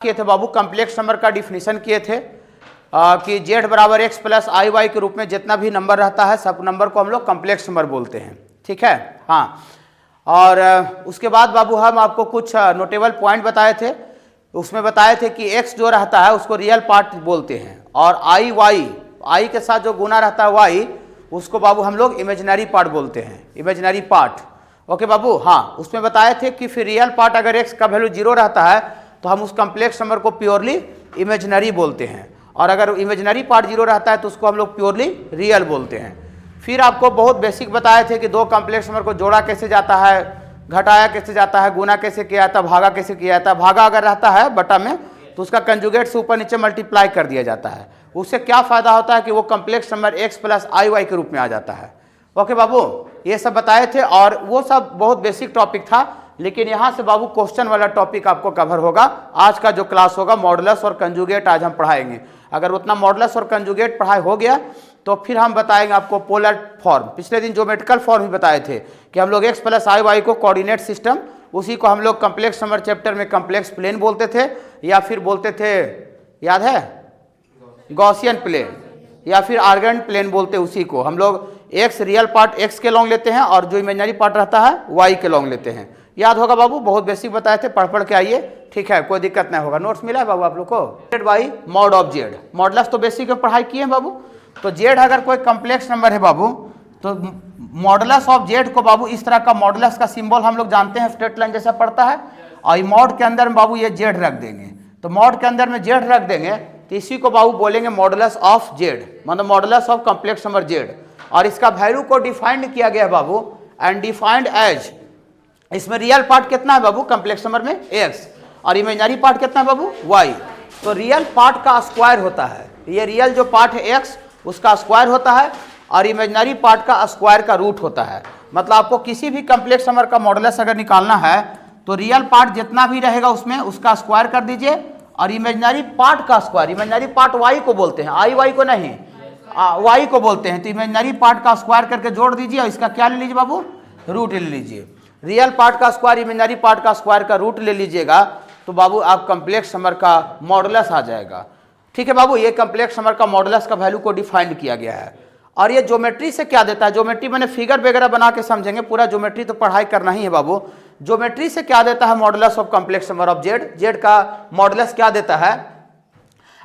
किए थे बाबू, complex number का डिफिनीशन किए थे कि जेड बराबर एक्स प्लस आई वाई के रूप में जितना भी नंबर रहता है सब नंबर को हम लोग कम्प्लेक्स नंबर बोलते हैं। ठीक है, हाँ। और उसके बाद बाबू हम आपको कुछ नोटेबल पॉइंट बताए थे। उसमें बताए थे कि एक्स जो रहता है उसको रियल पार्ट बोलते हैं, और आई वाई, आई के साथ जो गुना रहता है वाई, उसको बाबू हम लोग इमेजिनरी पार्ट बोलते हैं, इमेजिनरी पार्ट। ओके बाबू, हाँ। उसमें बताए थे कि फिर रियल पार्ट अगर एक्स का वैल्यू 0 रहता है तो हम उस कम्प्लेक्स नंबर को प्योरली इमेजिनरी बोलते हैं, और अगर इमेजिनरी पार्ट 0 रहता है तो उसको हम लोग प्योरली रियल बोलते हैं। फिर आपको बहुत बेसिक बताए थे कि दो कम्प्लेक्स नंबर को जोड़ा कैसे जाता है, घटाया कैसे जाता है, गुना कैसे किया जाता है, भागा कैसे किया जाता है। भागा अगर रहता है बटा में तो उसका कंजुगेट से ऊपर नीचे मल्टीप्लाई कर दिया जाता है। उससे क्या फायदा होता है कि वो complex number x plus I Y के रूप में आ जाता है। ओके बाबू, ये सब बताए थे, और वो सब बहुत बेसिक टॉपिक था। लेकिन यहाँ से बाबू क्वेश्चन वाला टॉपिक आपको कवर होगा। आज का जो क्लास होगा मॉडुलस और कंजुगेट आज हम पढ़ाएंगे। अगर उतना मॉडुलस और कंजुगेट पढ़ाई हो गया तो फिर हम बताएंगे आपको पोलर फॉर्म। पिछले दिन ज्योमेट्रिकल फॉर्म भी बताए थे कि हम लोग एक्स प्लस आई वाई को कोऑर्डिनेट सिस्टम, उसी को हम लोग कम्प्लेक्स नंबर चैप्टर में कम्प्लेक्स प्लेन बोलते थे, या फिर बोलते थे, याद है, गॉसियन प्लेन, या फिर आर्गन प्लेन बोलते। उसी को हम लोग एक्स रियल पार्ट एक्स के लॉन्ग लेते हैं और जो इमेजिनरी पार्ट रहता है वाई के लॉन्ग लेते हैं। याद होगा बाबू, बहुत बेसिक बताए थे, पढ़ के आइए। ठीक है, कोई दिक्कत नहीं होगा। नोट्स मिला है बाबू आप लोग को? Z by mod of Z, modulus तो बेसिक में पढ़ाई किए हैं बाबू। तो जेड अगर कोई कम्प्लेक्स नंबर है बाबू तो मॉडुलस ऑफ जेड को बाबू इस तरह का मॉडुलस का सिंबल हम लोग जानते हैं, स्ट्रेट लाइन जैसा पड़ता है, और मॉड के अंदर में बाबू ये जेड रख देंगे। तो मॉड के अंदर में जेड रख देंगे तो इसी को बाबू बोलेंगे मॉडुलस ऑफ जेड, मतलब modulus of complex number Z. और इसका वैल्यू को डिफाइंड किया गया है बाबू, एंड डिफाइंड एज, इसमें रियल पार्ट कितना है बाबू कम्प्लेक्स नंबर में एक्स, और इमेजिनरी पार्ट कितना है बाबू वाई। तो रियल पार्ट का स्क्वायर होता है, ये रियल जो पार्ट है एक्स उसका स्क्वायर होता है, और इमेजिनरी पार्ट का स्क्वायर का रूट होता है। मतलब आपको किसी भी कम्प्लेक्स नंबर का मॉडुलस अगर निकालना है तो रियल पार्ट जितना भी रहेगा उसमें उसका स्क्वायर कर दीजिए, और इमेजिनरी पार्ट का स्क्वायर, इमेजिनरी पार्ट वाई को बोलते हैं, आई वाई को नहीं, वाई को बोलते हैं। तो इमेजिनरी पार्ट का स्क्वायर करके जोड़ दीजिए, और इसका क्या ले लीजिए बाबू, रूट ले लीजिए। रियल पार्ट का स्क्वायर इमेजिनरी पार्ट का स्क्वायर का रूट ले लीजिएगा तो बाबू आप कम्प्लेक्स नंबर का मॉडुलस आ जाएगा। ठीक है बाबू, ये कम्प्लेक्स नंबर का मॉडुलस का वैल्यू को डिफाइंड किया गया है। और ये ज्योमेट्री से क्या देता है, ज्योमेट्री मैंने फिगर वगैरह बना के समझेंगे, पूरा ज्योमेट्री तो पढ़ाई करना ही है बाबू। ज्योमेट्री से क्या देता है modulus of complex number of Z, Z का मॉडुलस क्या देता है।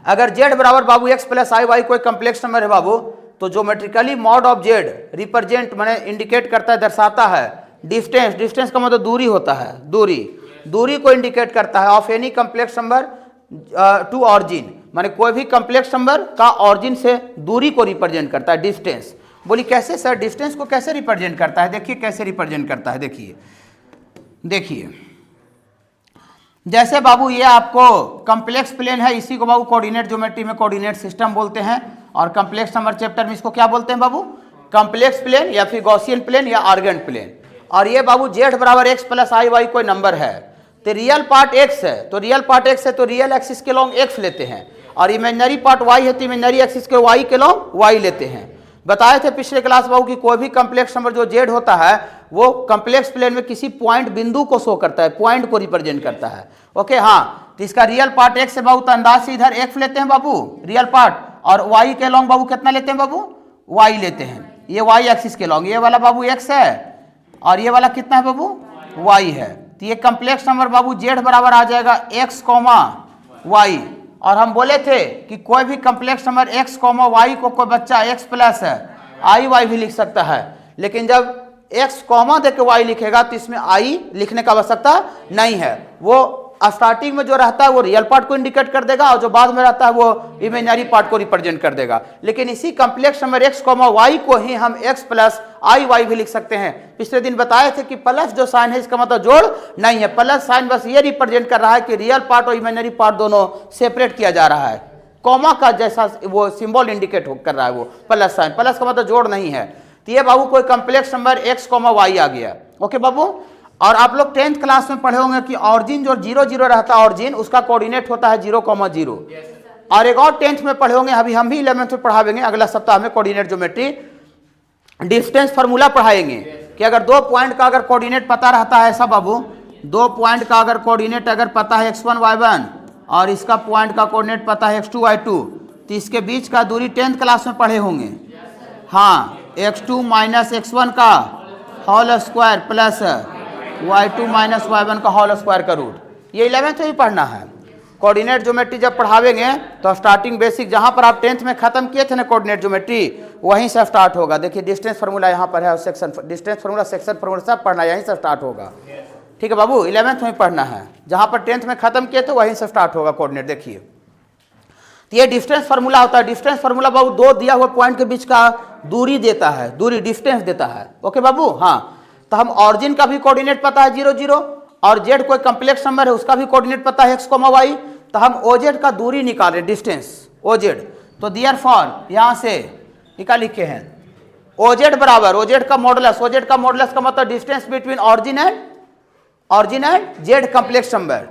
अगर जेड बराबर बाबू एक्स प्लस आई वाई कोई कम्प्लेक्स नंबर है बाबू, तो geometrically mod of Z represent मैंने इंडिकेट करता है, दर्शाता है डिस्टेंस, डिस्टेंस का मतलब दूरी होता है, दूरी, दूरी को इंडिकेट करता है of any complex number two origin, माने कोई भी कम्प्लेक्स नंबर का ऑरिजिन से दूरी को रिप्रेजेंट करता है, डिस्टेंस। बोली कैसे सर, डिस्टेंस को कैसे रिप्रेजेंट करता है? देखिए कैसे रिप्रेजेंट करता है, देखिए देखिए, जैसे बाबू ये आपको कम्प्लेक्स प्लेन है, इसी को बाबू कोऑर्डिनेट ज्योमेट्री में कोऑर्डिनेट सिस्टम बोलते हैं, और कम्प्लेक्स नंबर चैप्टर में इसको क्या बोलते हैं बाबू, कम्प्लेक्स प्लेन, या फिर गॉसियन प्लेन, या आर्गन प्लेन। और ये बाबू जेड बराबर एक्स प्लस आई वाई कोई नंबर है, तो रियल पार्ट एक्स है, तो रियल पार्ट एक्स है तो रियल एक्सिस के लॉन्ग एक्स लेते हैं, और इमेजिनरी पार्ट वाई है तो इमेजिनरी एक्सिस के वाई के लॉन्ग वाई लेते हैं। बताए थे पिछले क्लास बाबू कि कोई भी कम्प्लेक्स नंबर जो जेड होता है वो कम्प्लेक्स प्लेन में किसी पॉइंट बिंदु को शो करता है, पॉइंट को रिप्रेजेंट करता है। ओके, हाँ। तो इसका रियल पार्ट एक्स है बाबू, तो अंदाज से इधर एक्स लेते हैं बाबू रियल पार्ट, और वाई के लॉन्ग बाबू कितना लेते हैं बाबू, वाई लेते हैं। ये वाई एक्सिस के लॉन्ग, ये वाला बाबू एक्स है, और ये वाला कितना है बाबू, वाई है। तो ये कम्प्लेक्स नंबर बाबू जेड बराबर आ जाएगा एक्स कॉमा वाई। और हम बोले थे कि कोई भी complex number X comma Y को कोई बच्चा एक्स प्लस आई वाई भी लिख सकता है, लेकिन जब एक्स कॉमा देके वाई लिखेगा तो इसमें आई लिखने का आवश्यकता नहीं है। वो स्टार्टिंग में जो रहता है वो रियल पार्ट को इंडिकेट कर देगा, और जो बाद में रहता है वो इमेजिनरी पार्ट को रिप्रेजेंट कर देगा। लेकिन इसी complex number X comma Y को ही हम एक्स प्लस आई वाई भी लिख सकते हैं। पिछले दिन बताए थे कि प्लस जो साइन है इसका मतलब जोड़ नहीं है, प्लस साइन बस ये रिप्रेजेंट कर रहा है कि रियल पार्ट और इमेजिनरी पार्ट दोनों सेपरेट किया जा रहा है। कॉमा का जैसा वो सिंबल इंडिकेट कर रहा है वो प्लस साइन, प्लस का मतलब जोड़ नहीं है। तो ये बाबू कोई complex number X comma Y आ गया। ओके बाबू, और आप लोग 10th क्लास में पढ़े होंगे कि ऑरिजिन जो 0 0 रहता है ऑरिजिन, उसका कोऑर्डिनेट होता है 0,0। और एक और 10th में पढ़े होंगे, अभी हम भी 11th में पढ़ाएंगे अगला सप्ताह में कोऑर्डिनेट ज्योमेट्री, डिस्टेंस फार्मूला पढ़ाएंगे कि अगर दो पॉइंट का अगर कोऑर्डिनेट पता रहता है ऐसा बाबू, दो पॉइंट का अगर कोऑर्डिनेट अगर पता है x1 y1 और इसका पॉइंट का कोऑर्डिनेट पता है x2 y2, तो इसके बीच का दूरी 10th क्लास में पढ़े होंगे। हाँ, x2 माइनस x1 का whole square plus y2 minus y1 का होल स्क्वायर का रूट, ये 11th में ही पढ़ना है। कोऑर्डिनेट ज्योमेट्री जब पढ़ावेंगे तो स्टार्टिंग बेसिक जहाँ पर आप 10th में खत्म किए थे ना कोऑर्डिनेट ज्योमेट्री, वहीं से स्टार्ट होगा। देखिए डिस्टेंस फार्मूला यहाँ पर है, section distance formula, section formula सब पढ़ना यहीं से स्टार्ट होगा। ठीक है बाबू, 11th में पढ़ना है, जहाँ पर 10th में खत्म किए थे वहीं से स्टार्ट होगा कोऑर्डिनेट। देखिए तो ये डिस्टेंस फार्मूला होता है। डिस्टेंस फार्मूला बाबू दो दिया हुआ पॉइंट के बीच का दूरी देता है, दूरी डिस्टेंस देता है। ओके बाबू, हाँ। तो हम ऑरिजिन का भी कोऑर्डिनेट पता है 0 0, और जेड कोई कम्प्लेक्स नंबर है उसका भी कोऑर्डिनेट पता है x, y। तो हम ओजेड का दूरी निकाले, डिस्टेंस ओजेड। तो दियर फॉर यहाँ से क्या लिखे हैं, ओजेड बराबर ओजेड का मॉडुलस, ओजेड का मॉडुलस का मतलब distance between origin and Z complex number.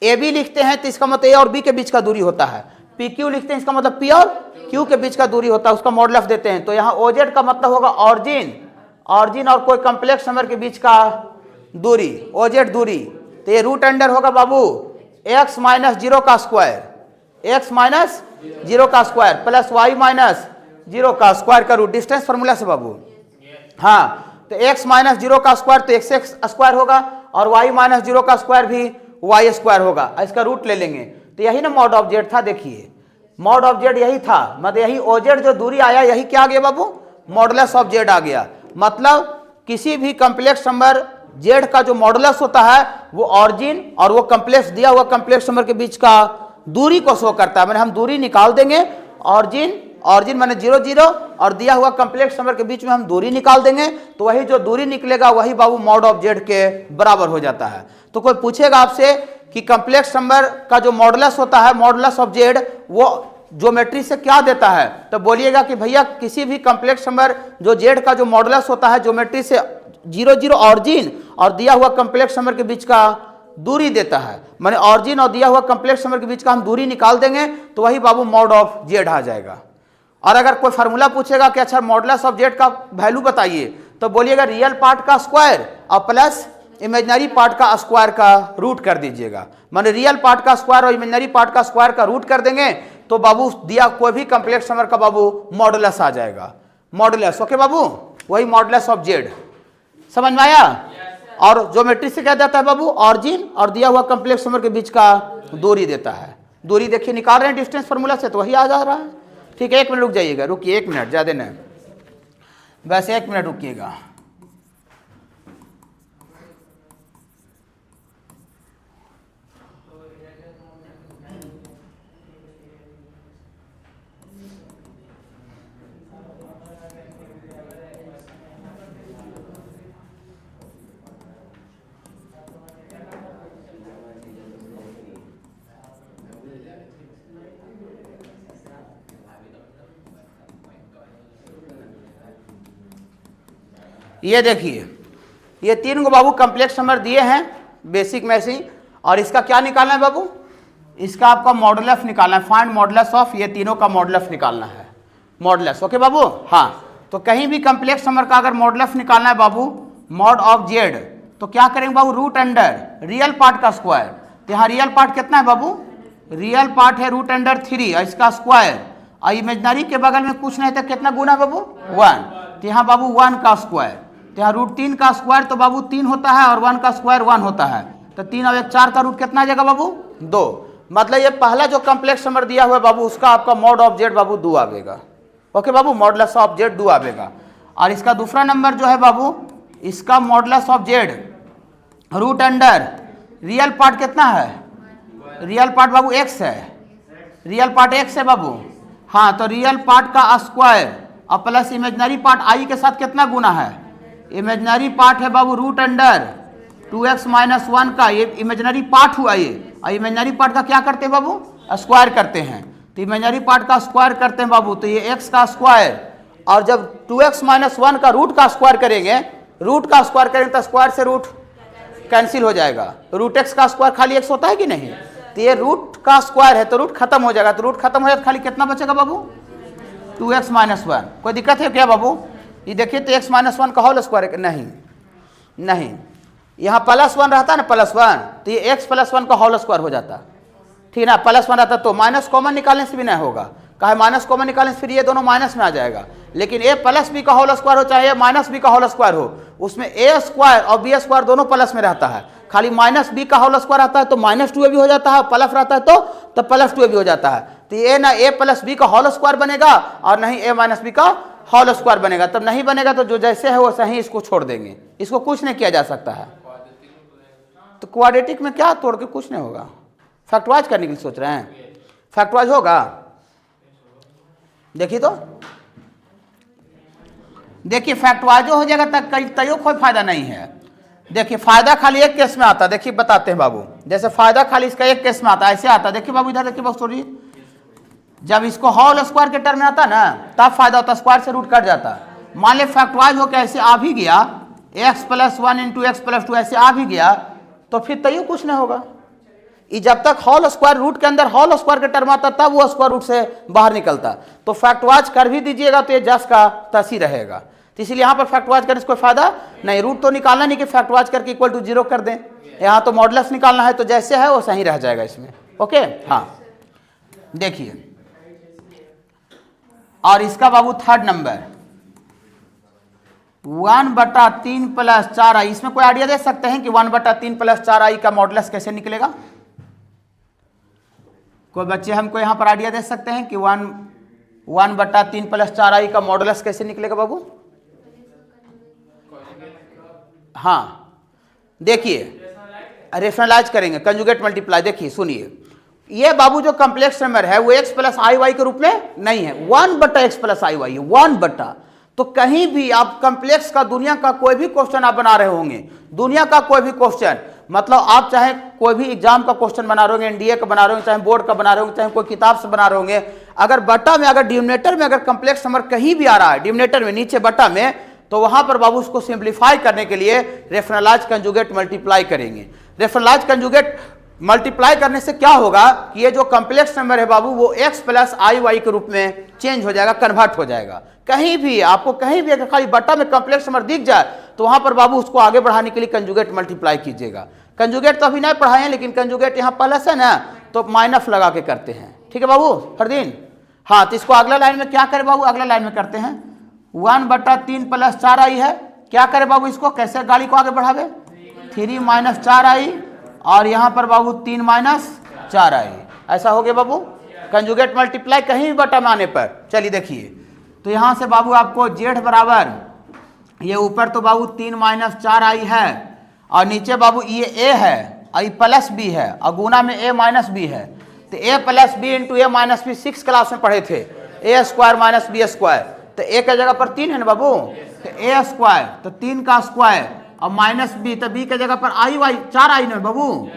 A B लिखते हैं तो इसका मतलब ए और बी के बीच का दूरी होता है। पी क्यू लिखते हैं इसका मतलब पी और क्यू के बीच का दूरी होता है, उसका मॉडुलस देते हैं। तो यहाँ ओजेड का मतलब होगा ऑरिजिन और कोई कम्प्लेक्स नंबर के बीच का दूरी, ओजेड दूरी। तो ये रूट अंडर होगा बाबू x माइनस 0 का स्क्वायर, x माइनस 0 का स्क्वायर प्लस y माइनस 0 का स्क्वायर का रूट, डिस्टेंस फार्मूला से बाबू। हाँ, तो x माइनस 0 का स्क्वायर तो x स्क्वायर होगा, और y माइनस 0 का स्क्वायर भी y स्क्वायर होगा, इसका रूट ले लेंगे। तो यही ना मॉड ऑफ जेड था। देखिए मॉड ऑफ जेड यही था, मतलब यही ओजेड जो दूरी आया यही क्या आ गया बाबू, मॉडुलस ऑफ जेड आ गया। मतलब किसी भी कम्प्लेक्स नंबर जेड का जो मॉडुलस होता है वो ऑरिजिन और वो कम्प्लेक्स दिया हुआ कम्प्लेक्स नंबर के बीच का दूरी को शो करता है। मैंने हम दूरी निकाल देंगे, ऑरिजिन माने 0 0 और दिया हुआ कम्प्लेक्स नंबर के बीच में हम दूरी निकाल देंगे, तो वही जो दूरी निकलेगा वही बाबू मॉड ऑफ जेड के बराबर हो जाता है। तो कोई पूछेगा आपसे कि कम्प्लेक्स नंबर का जो मॉडुलस होता है, मॉडुलस ऑफ जेड, वो ज्योमेट्री से क्या देता है, तो बोलिएगा कि भैया किसी भी कम्प्लेक्स नंबर जो जेड का जो मॉडुलस होता है ज्योमेट्री से 0 0 ऑरिजिन और दिया हुआ कम्प्लेक्स नंबर के बीच का दूरी देता है। माने ऑरिजिन और दिया हुआ कम्प्लेक्स नंबर के बीच का हम दूरी निकाल देंगे तो वही बाबू मॉड ऑफ जेड आ जाएगा। और अगर कोई फार्मूला पूछेगा कि अच्छा मॉडुलस ऑफ जेड का वैल्यू बताइए, तो बोलिएगा रियल पार्ट का स्क्वायर और प्लस इमेजिनरी पार्ट का स्क्वायर का रूट कर दीजिएगा। माने रियल पार्ट का स्क्वायर और इमेजिनरी पार्ट का स्क्वायर का रूट कर देंगे तो बाबू दिया कोई भी कम्प्लेक्स नंबर का बाबू मॉडुलस आ जाएगा, मॉडुलस। ओके बाबू, वही मॉडुलस ऑफ जेड, समझ में आया। और ज्योमेट्री से क्या देता है बाबू, ऑरिजिन और दिया हुआ कम्प्लेक्स नंबर के बीच का दूरी देता है। दूरी देखिए निकाल रहे हैं डिस्टेंस फार्मूला से, तो वही आ जा रहा है। ठीक है, 1 मिनट रुक जाइएगा, रुकिए 1 मिनट, ज़्यादा नहीं, बस 1 मिनट रुकिएगा। ये देखिए ये 3 गो बाबू कम्प्लेक्स नंबर दिए हैं बेसिक में से ही, और इसका क्या निकालना है बाबू, इसका आपका मॉडुलस निकालना है। फाइंड मॉडुलस ऑफ, ये तीनों का मॉडुलस निकालना है, मॉडुलस। ओके बाबू, हाँ। तो कहीं भी कम्प्लेक्स नंबर का अगर मॉडुलस निकालना है बाबू, मॉड ऑफ जेड, तो क्या करेंगे बाबू, रूट अंडर रियल पार्ट का स्क्वायर। तो यहाँ रियल पार्ट कितना है बाबू, रियल पार्ट है रूट अंडर 3 और इसका स्क्वायर, और इमेजनरी के बगल में कुछ नहीं था, कितना गुना बाबू 1। तो यहाँ बाबू 1 का स्क्वायर, तो यहाँ रूट 3 का स्क्वायर तो बाबू 3 होता है और 1 का स्क्वायर 1 होता है। तो 3 और 1 4 का रूट कितना आ जाएगा बाबू 2। मतलब ये पहला जो कम्प्लेक्स नंबर दिया हुआ है बाबू उसका आपका मॉड ऑफ जेड बाबू 2 आवेगा। ओके बाबू, मॉडुलस ऑफ जेड 2 आवेगा। और इसका दूसरा नंबर जो है बाबू, इसका modulus of Z root under real part कितना है, रियल पार्ट बाबू x है, रियल पार्ट x है बाबू। हाँ, तो रियल पार्ट का स्क्वायर और प्लस इमेजनरी पार्ट आई के साथ कितना गुना है, इमेजनरी पार्ट है बाबू रूट अंडर 2x माइनस 1 का, ये इमेजनरी पार्ट हुआ ये, और इमेजनरी पार्ट का क्या करते हैं बाबू, स्क्वायर करते हैं। तो इमेजनरी पार्ट का स्क्वायर करते हैं बाबू, तो ये x का स्क्वायर, और जब 2x माइनस 1 का रूट का स्क्वायर करेंगे, रूट का स्क्वायर करेंगे तो स्क्वायर से रूट कैंसिल हो जाएगा। रूट x का स्क्वायर खाली x होता है कि नहीं, तो ये रूट का स्क्वायर है तो रूट खत्म हो जाएगा। तो रूट खत्म हो जाएगा, खाली कितना बचेगा बाबू 2x माइनस 1। कोई दिक्कत है क्या बाबू, ये देखिए तो x माइनस 1 का होल स्क्वायर, नहीं यहाँ +1 रहता है ना, +1, तो ये x + 1 का होल स्क्वायर हो जाता। ठीक है ना, प्लस 1 रहता तो माइनस कॉमन निकालने से भी नहीं होगा, कहा माइनस कॉमन निकालने से फिर ये दोनों माइनस में आ जाएगा। लेकिन ए प्लस बी का होल स्क्वायर हो चाहे ए माइनस बी का होल स्क्वायर हो, उसमें ए स्क्वायर और बी स्क्वायर दोनों प्लस में रहता है। खाली माइनस बी का होल स्क्वायर आता है तो माइनस 2a भी हो जाता है, प्लस रहता है तो प्लस 2a भी हो जाता है। तो ये ना ए प्लस बी का होल स्क्वायर बनेगा और नहीं ए माइनस बी का होल स्क्वायर बनेगा। तब नहीं बनेगा तो जो जैसे है वैसे ही इसको छोड़ देंगे, इसको कुछ नहीं किया जा सकता है। तो क्वाड्रेटिक में क्या तोड़ के कुछ नहीं होगा। फैक्टराइज करने के लिए सोच रहे हैं, फैक्टराइज होगा, देखिए तो देखिए फैक्टराइज हो जाएगा तक कई तयो कोई फायदा नहीं है। देखिए फायदा खाली एक केस में आता है, देखिए बताते हैं बाबू, जैसे फायदा खाली इसका एक केस में आता है, ऐसे आता है। देखिए बाबू इधर देखिए बाबू सॉरी, जब इसको होल स्क्वायर के टर्म में आता है ना तब फायदा होता है, स्क्वायर से रूट कट जाता है। मान ले फैक्टराइज होकर ऐसे आ भी गया x + 1 × x + 2 ऐसे आ भी गया तो फिर तयो कुछ नहीं होगा। ये जब तक होल स्क्वायर रूट के अंदर होल स्क्वायर के टर्म आता तब वो स्क्वायर रूट से बाहर निकलता। तो फैक्टराइज कर भी दीजिएगा तो ये जस का तस ही रहेगा। तो इसलिए यहाँ पर फैक्टराइज करने से कोई फायदा नहीं, रूट तो निकालना नहीं कि फैक्टराइज करके इक्वल टू 0 कर दें, यहाँ तो मॉडुलस निकालना है, तो जैसे है वो सही रह जाएगा इसमें। ओके हाँ देखिए, और इसका बाबू थर्ड नंबर 1/3 + 4i, इसमें कोई आइडिया दे सकते हैं कि 1/3 + 4i का मॉडुलस कैसे निकलेगा? कोई बच्चे हमको यहाँ पर आइडिया दे सकते हैं कि 1/3 + 4i का मॉडुलस कैसे निकलेगा बाबू? हाँ देखिए रेशनलाइज करेंगे, कंजुगेट मल्टीप्लाई। देखिए सुनिए, ये बाबू जो कॉम्प्लेक्स नंबर है वो x + iy के रूप में नहीं है, 1/x + iy है, 1/। तो कहीं भी आप कॉम्प्लेक्स का दुनिया का कोई भी क्वेश्चन आप बना रहे होंगे, दुनिया का कोई भी क्वेश्चन, मतलब आप चाहे कोई भी एग्जाम का क्वेश्चन बना रहे होंगे, एनडीए का बना रहे होंगे, चाहे बोर्ड का बना रहे होंगे, चाहे कोई किताब से बना रहे होंगे, अगर बटा में अगर डिनोमिनेटर में अगर कॉम्प्लेक्स नंबर कहीं भी आ रहा है, डिनोमिनेटर में नीचे बटा में, तो वहां पर बाबू उसको सिंप्लीफाई करने के लिए रेशनलाइज कंजुगेट मल्टीप्लाई करेंगे। रेशनलाइज कंजुगेट मल्टीप्लाई करने से क्या होगा कि ये जो कॉम्प्लेक्स नंबर है बाबू वो x + iy के रूप में चेंज हो जाएगा, कन्वर्ट हो जाएगा। कहीं भी आपको कहीं भी अगर खाली बटा में कॉम्प्लेक्स नंबर दिख जाए तो वहां पर बाबू उसको आगे बढ़ाने के लिए कंजुगेट मल्टीप्लाई कीजिएगा। कंजुगेट तो अभी नहीं पढ़ाए हैं, लेकिन कंजुगेट यहाँ प्लस है ना तो माइनस लगा के करते हैं। ठीक है बाबू फरदीन? हाँ तो इसको अगला लाइन में क्या करें बाबू? अगला लाइन में करते हैं 1/3 + 4i है, क्या करे बाबू इसको, कैसे गाड़ी को आगे बढ़ावे? 3 - 4i और यहाँ पर बाबू 3 - 4i, ऐसा हो गया बाबू कंजुगेट मल्टीप्लाई कहीं भी बटा में आने पर। चलिए देखिए, तो यहाँ से बाबू आपको z बराबर, ये ऊपर तो बाबू 3 - 4i है और नीचे बाबू ये a है और ये प्लस b है और गुना में a - b है। तो a + b × a - b 6 class में पढ़े थे, a² - b², तो a का जगह पर 3 है ना बाबू, तो a² तो 3 का स्क्वायर और -b तो b के जगह पर iy 4i ना बाबू।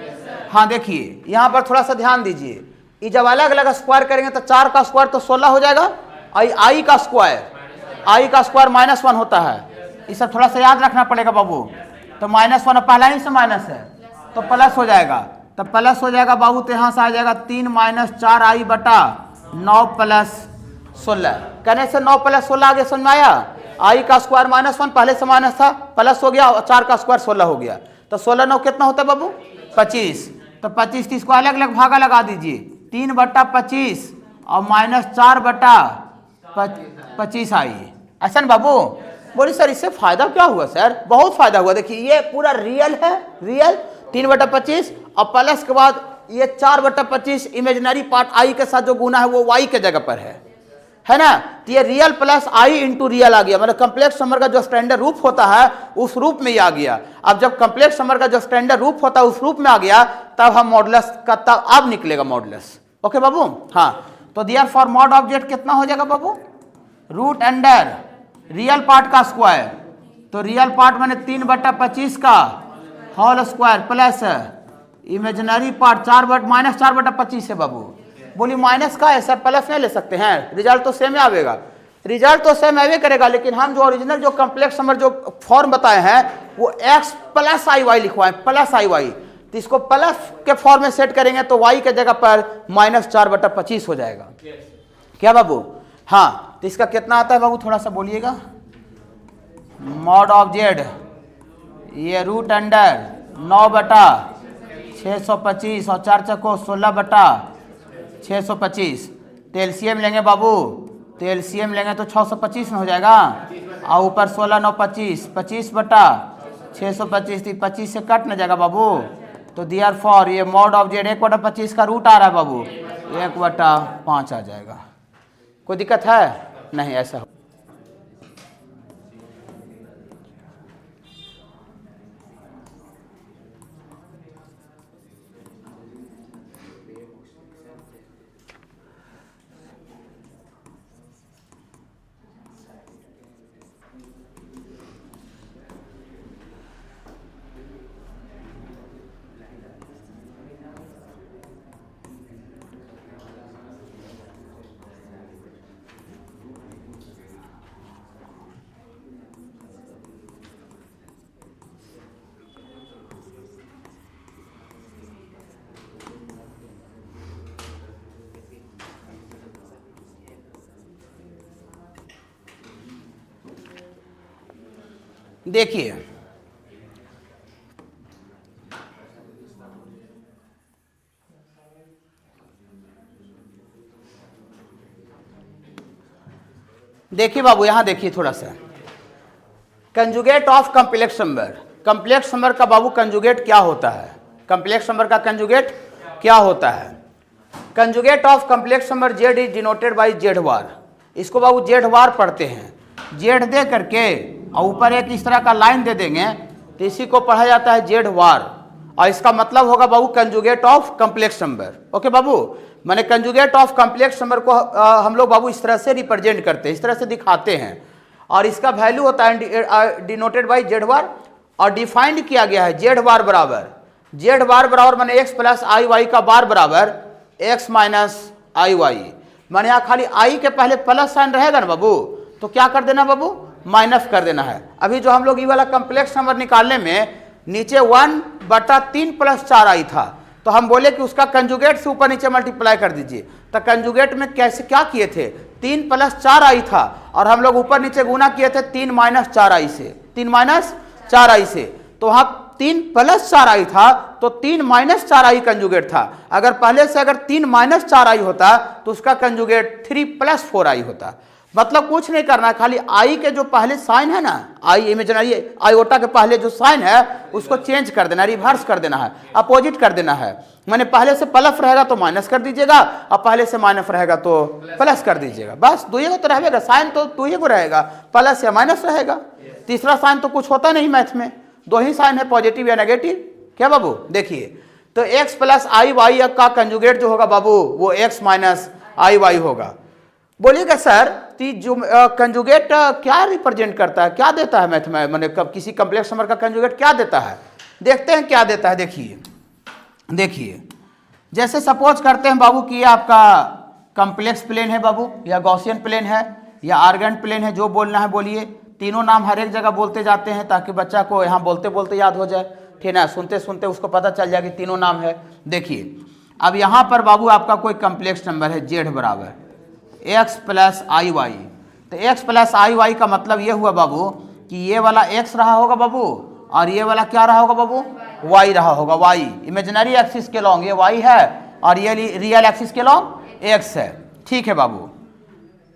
हाँ देखिए यहाँ पर थोड़ा सा ध्यान दीजिए, ये जब अलग अलग स्क्वायर करेंगे तो 4 का स्क्वायर तो 16 हो जाएगा, i का स्क्वायर -1 होता है, ये सब थोड़ा सा याद रखना पड़ेगा बाबू। तो -1 पहला ही से माइनस है तो प्लस हो जाएगा, तो प्लस हो जाएगा बाबू, तो यहाँ से आ जाएगा 3 - 4i बटा 9 + 16। कहने से 9 + 16 आगे समझ में आया? i का स्क्वायर -1 पहले से माइनस था, प्लस हो गया और 4 का स्क्वायर 16 हो गया, तो 16 9 कितना होता है बाबू? 25। तो 25 30 को अलग अलग भागा लगा दीजिए, 3/25 और -4/25 i, ऐसा ना बाबू? बोली सर इससे फायदा क्या हुआ? सर बहुत फायदा हुआ। देखिए ये पूरा रियल है, रियल 3/25 और प्लस के बाद ये 4/25 इमेजिनरी पार्ट i के साथ जो गुना है वो y के जगह पर है ना? तो ये real plus i into real आ गया, मतलब कॉम्प्लेक्स नंबर का जो स्टैंडर्ड रूप होता है उस रूप में ही आ गया। अब जब कॉम्प्लेक्स नंबर का जो स्टैंडर्ड रूप होता है उस रूप में आ गया तब हम मॉडुलस का तब अब निकलेगा मॉडुलस। ओके बाबू? हाँ तो देयरफॉर मॉड ऑफ z कितना हो जाएगा बाबू? √ रियल पार्ट का स्क्वायर, तो रियल पार्ट मैंने 3/25 का whole square plus imaginary part -4/25 है बाबू। बोली माइनस का है सर, प्लस नहीं ले सकते हैं? रिजल्ट तो सेम ही आवेगा, रिजल्ट तो सेम आवे करेगा, लेकिन हम जो ओरिजिनल जो कॉम्प्लेक्स नंबर जो फॉर्म बताए हैं वो x + iy लिखवाएं, +iy, तो इसको प्लस के फॉर्म में सेट करेंगे तो y के जगह पर -4/25 हो जाएगा। क्या बाबू? हाँ तो इसका कितना आता है बाबू थोड़ा सा बोलिएगा? मॉड ऑफ z ये √ 9/4 625 और 4 चक्को 16/625। तो एलसीएम लेंगे बाबू, तो एलसीएम लेंगे तो 625 में हो जाएगा, और ऊपर 16 9 25, 25/625, 25 से कट न जाएगा बाबू। तो देयरफॉर ये मॉड ऑफ जेड 1/25 का रूट आ रहा है बाबू, 1/5 आ जाएगा। कोई दिक्कत है नहीं? ऐसा देखिए, देखिए बाबू यहां देखिए थोड़ा सा, conjugate of complex number. Complex number का बाबू कंजुगेट क्या होता है? कॉम्प्लेक्स नंबर का कंजुगेट क्या होता है? Conjugate of complex number Z is denoted by Z bar. इसको बाबू जेड वार पढ़ते हैं, जेड दे करके और ऊपर एक इस तरह का लाइन दे देंगे, तो इसी को पढ़ा जाता है जेड वार, और इसका मतलब होगा बाबू conjugate of complex number. Okay बाबू, माने कंजुगेट ऑफ कॉम्प्लेक्स नंबर को हम लोग बाबू इस तरह से रिप्रेजेंट करते हैं, इस तरह से दिखाते हैं, और इसका वैल्यू होता है डिनोटेड बाई जेड वार, और डिफाइंड किया गया है जेड बार बराबर, जेड बार बराबर माने एक्स प्लस आई वाई का बार बराबर एक्स माइनस आई वाई। माने यहाँ खाली आई के पहले प्लस साइन रहेगा ना बाबू, तो क्या कर देना बाबू, माइनस कर देना है। अभी जो हम लोग ये वाला कॉम्प्लेक्स नंबर निकालने में नीचे 1/3 + 4 आई था, तो हम बोले कि उसका कंजुगेट से ऊपर नीचे मल्टीप्लाई कर दीजिए। तो कंजुगेट में कैसे क्या किए थे, 3 + 4 आई था, और हम लोग ऊपर नीचे गुना किए थे 3 - 4 आई से, 3 - 4 आई से। तो वहाँ 3 + 4 आई था, तो 3 - 4 आई कंजुगेट था। अगर पहले से अगर 3 - 4 आई होता तो उसका कंजुगेट 3 + 4 आई होता। मतलब कुछ नहीं करना, खाली आई के जो पहले साइन है ना, आई इमेजिनरी आयोटा के पहले जो साइन है उसको चेंज कर देना, रिवर्स कर देना है, अपोजिट कर देना है। माने पहले से प्लस रहेगा तो माइनस कर दीजिएगा, और पहले से माइनस रहेगा तो प्लस कर दीजिएगा। बस दो ही तो रहेगा, साइन तो दो ही को रहेगा, प्लस या माइनस रहेगा। तीसरा साइन तो कुछ होता नहीं मैथ में, दो ही साइन है, पॉजिटिव या नेगेटिव। क्या बाबू देखिए, तो एक्स प्लस आई वाई का कंजुगेट जो होगा बाबू वो एक्स माइनस आई वाई होगा। बोलिएगा सर जो कंजुगेट क्या रिप्रेजेंट करता है, क्या देता है मैथ में, मैंने कब किसी कॉम्प्लेक्स नंबर का कंजुगेट क्या देता है? देखते हैं क्या देता है। देखिए देखिए, जैसे सपोज करते हैं बाबू कि ये आपका कॉम्प्लेक्स प्लेन है बाबू, या गॉसियन प्लेन है, या आर्गेंट प्लेन है, जो बोलना है बोलिए। तीनों नाम हर एक जगह बोलते जाते हैं ताकि बच्चा को यहाँ बोलते बोलते याद हो जाए, ठीक है, सुनते सुनते उसको पता चल जाए कि तीनों नाम है। देखिए अब यहाँ पर बाबू आपका कोई कॉम्प्लेक्स नंबर है जेड बराबर एक्स प्लस आई वाई। तो एक्स प्लस आई वाई का मतलब ये हुआ बाबू कि ये वाला एक्स रहा होगा बाबू, और ये वाला क्या रहा होगा बाबू, वाई रहा होगा। वाई इमेजिनरी एक्सिस के लॉन्ग ये वाई है, और ये रियल एक्सिस के लॉन्ग एक्स है। ठीक है बाबू,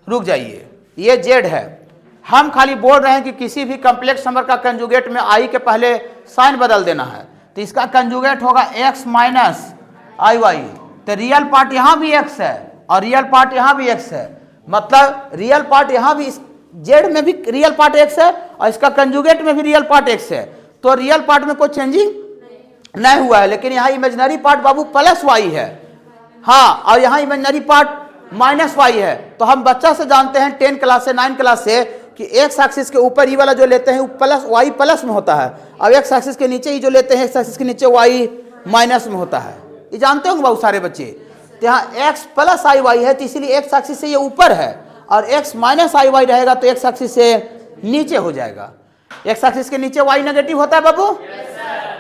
रुक जाइए, ये जेड है। हम खाली बोल रहे हैं कि किसी भी कॉम्प्लेक्स नंबर का कंजुगेट में आई के पहले साइन बदल देना है, तो इसका कंजुगेट होगा एक्स माइनस आई वाई। तो रियल पार्ट यहाँ भी एक्स है और रियल पार्ट यहाँ भी एक्स है, मतलब रियल पार्ट यहाँ भी जेड में भी रियल पार्ट एक्स है और इसका कंजुगेट में भी रियल पार्ट एक्स है। तो रियल पार्ट में कोई चेंजिंग नहीं हुआ है, लेकिन यहाँ इमेजिनरी पार्ट बाबू प्लस वाई है, हाँ, और यहाँ इमेजिनरी पार्ट माइनस वाई है। तो हम बच्चा से जानते हैं 10 क्लास से 9 क्लास से कि एक्स एक्सिस के ऊपर ये वाला जो लेते हैं वो प्लस वाई प्लस में होता है, और एक्स एक्सिस के नीचे ही जो लेते हैं एक्स एक्सिस के नीचे वाई माइनस में होता है। ये जानते होंगे बहुत सारे बच्चे। तो यहाँ एक्स प्लस आई वाई है, तो इसीलिए एक्स एक्सिस से ये ऊपर है, और एक्स माइनस आई वाई रहेगा तो एक्स एक्सिस से नीचे हो जाएगा। एक्स एक्सिस के नीचे वाई नेगेटिव होता है बाबू।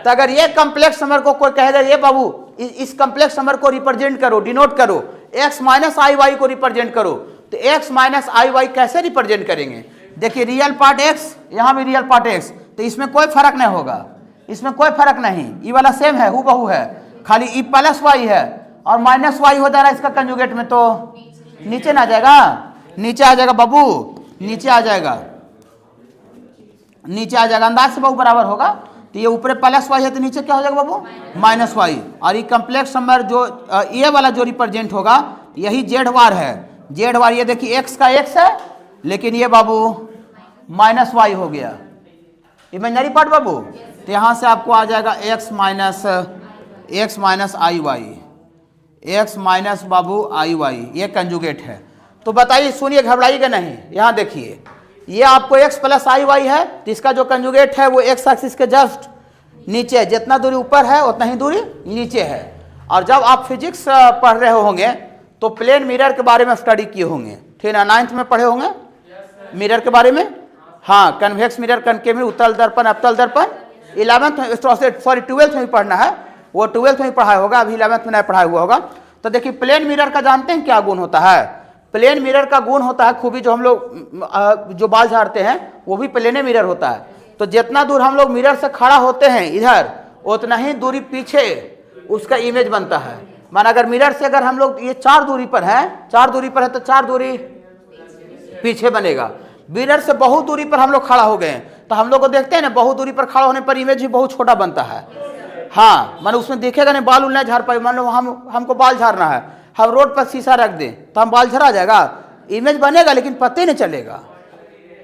तो अगर ये कॉम्प्लेक्स नंबर को कोई कहेगा ये बाबू इस कॉम्प्लेक्स नंबर को रिप्रेजेंट करो, डिनोट करो, एक्स माइनस आई वाई को रिप्रेजेंट करो, तो एक्स माइनस आई वाई कैसे रिप्रेजेंट करेंगे? देखिए रियल पार्ट एक्स, यहाँ भी रियल पार्ट एक्स, तो इसमें कोई फर्क नहीं होगा, इसमें कोई फर्क नहीं, ये वाला सेम है, हूबहू है। खाली ई प्लस वाई है और माइनस वाई हो जा रहा है इसका कंजुगेट में, तो नीचे ना आ जाएगा, नीचे आ जाएगा बाबू, नीचे आ जाएगा, नीचे आ जाएगा, अंदाज से बाबू बराबर होगा। तो ये ऊपर प्लस वाई है तो नीचे क्या हो जाएगा बाबू, माइनस वाई। और ये कम्प्लेक्स नंबर जो ये वाला जो रिप्रेजेंट होगा यही जेड वार है, जेड वार। ये देखिए एक्स का एक्स है लेकिन ये बाबू माइनस वाई हो गया, इमेजिनरी पार्ट बाबू। तो यहाँ से आपको आ जाएगा एक्स माइनस आई वाई, एक्स माइनस बाबू आई वाई, ये कंजुगेट है। तो बताइए, सुनिए, घबराइएगा नहीं। यहाँ देखिए, ये आपको x प्लस आई वाई है, तो इसका जो कंजुगेट है वो x एक्सिस के जस्ट नीचे है, जितना दूरी ऊपर है उतना ही दूरी नीचे है। और जब आप फिजिक्स पढ़ रहे होंगे तो प्लेन मिरर के बारे में स्टडी किए होंगे, ठीक है, 9th में पढ़े होंगे मिरर के बारे में। हाँ, कन्वेक्स मिरर, कनकेव मिरर, उत्तल दर्पण, अवतल दर्पण। 11th में, सॉरी 12th में भी पढ़ना है, वो 12th में ही पढ़ाया होगा, अभी 11th में नहीं पढ़ाया हुआ होगा। तो देखिए, प्लेन मिरर का जानते हैं क्या गुण होता है? प्लेन मिरर का गुण होता है खूबी, जो हम लोग जो बाल झाड़ते हैं वो भी प्लेन मिरर होता है। तो जितना दूर हम लोग मिरर से खड़ा होते हैं इधर, उतना ही दूरी पीछे उसका इमेज बनता है। माना अगर मिरर से अगर हम लोग ये 4 दूरी पर है, 4 दूरी पर है तो 4 दूरी पीछे बनेगा। मिरर से बहुत दूरी पर हम लोग खड़ा हो गए तो हम लोग को देखते हैं ना, बहुत दूरी पर खड़ा होने पर इमेज भी बहुत छोटा बनता है। हाँ, मानो उसमें दिखेगा नहीं, बाल नहीं झाड़ पाए। मान लो हमको बाल झाड़ना है, हम रोड पर शीशा रख दें तो हम बाल झड़ा जाएगा, इमेज बनेगा लेकिन पता ही नहीं चलेगा,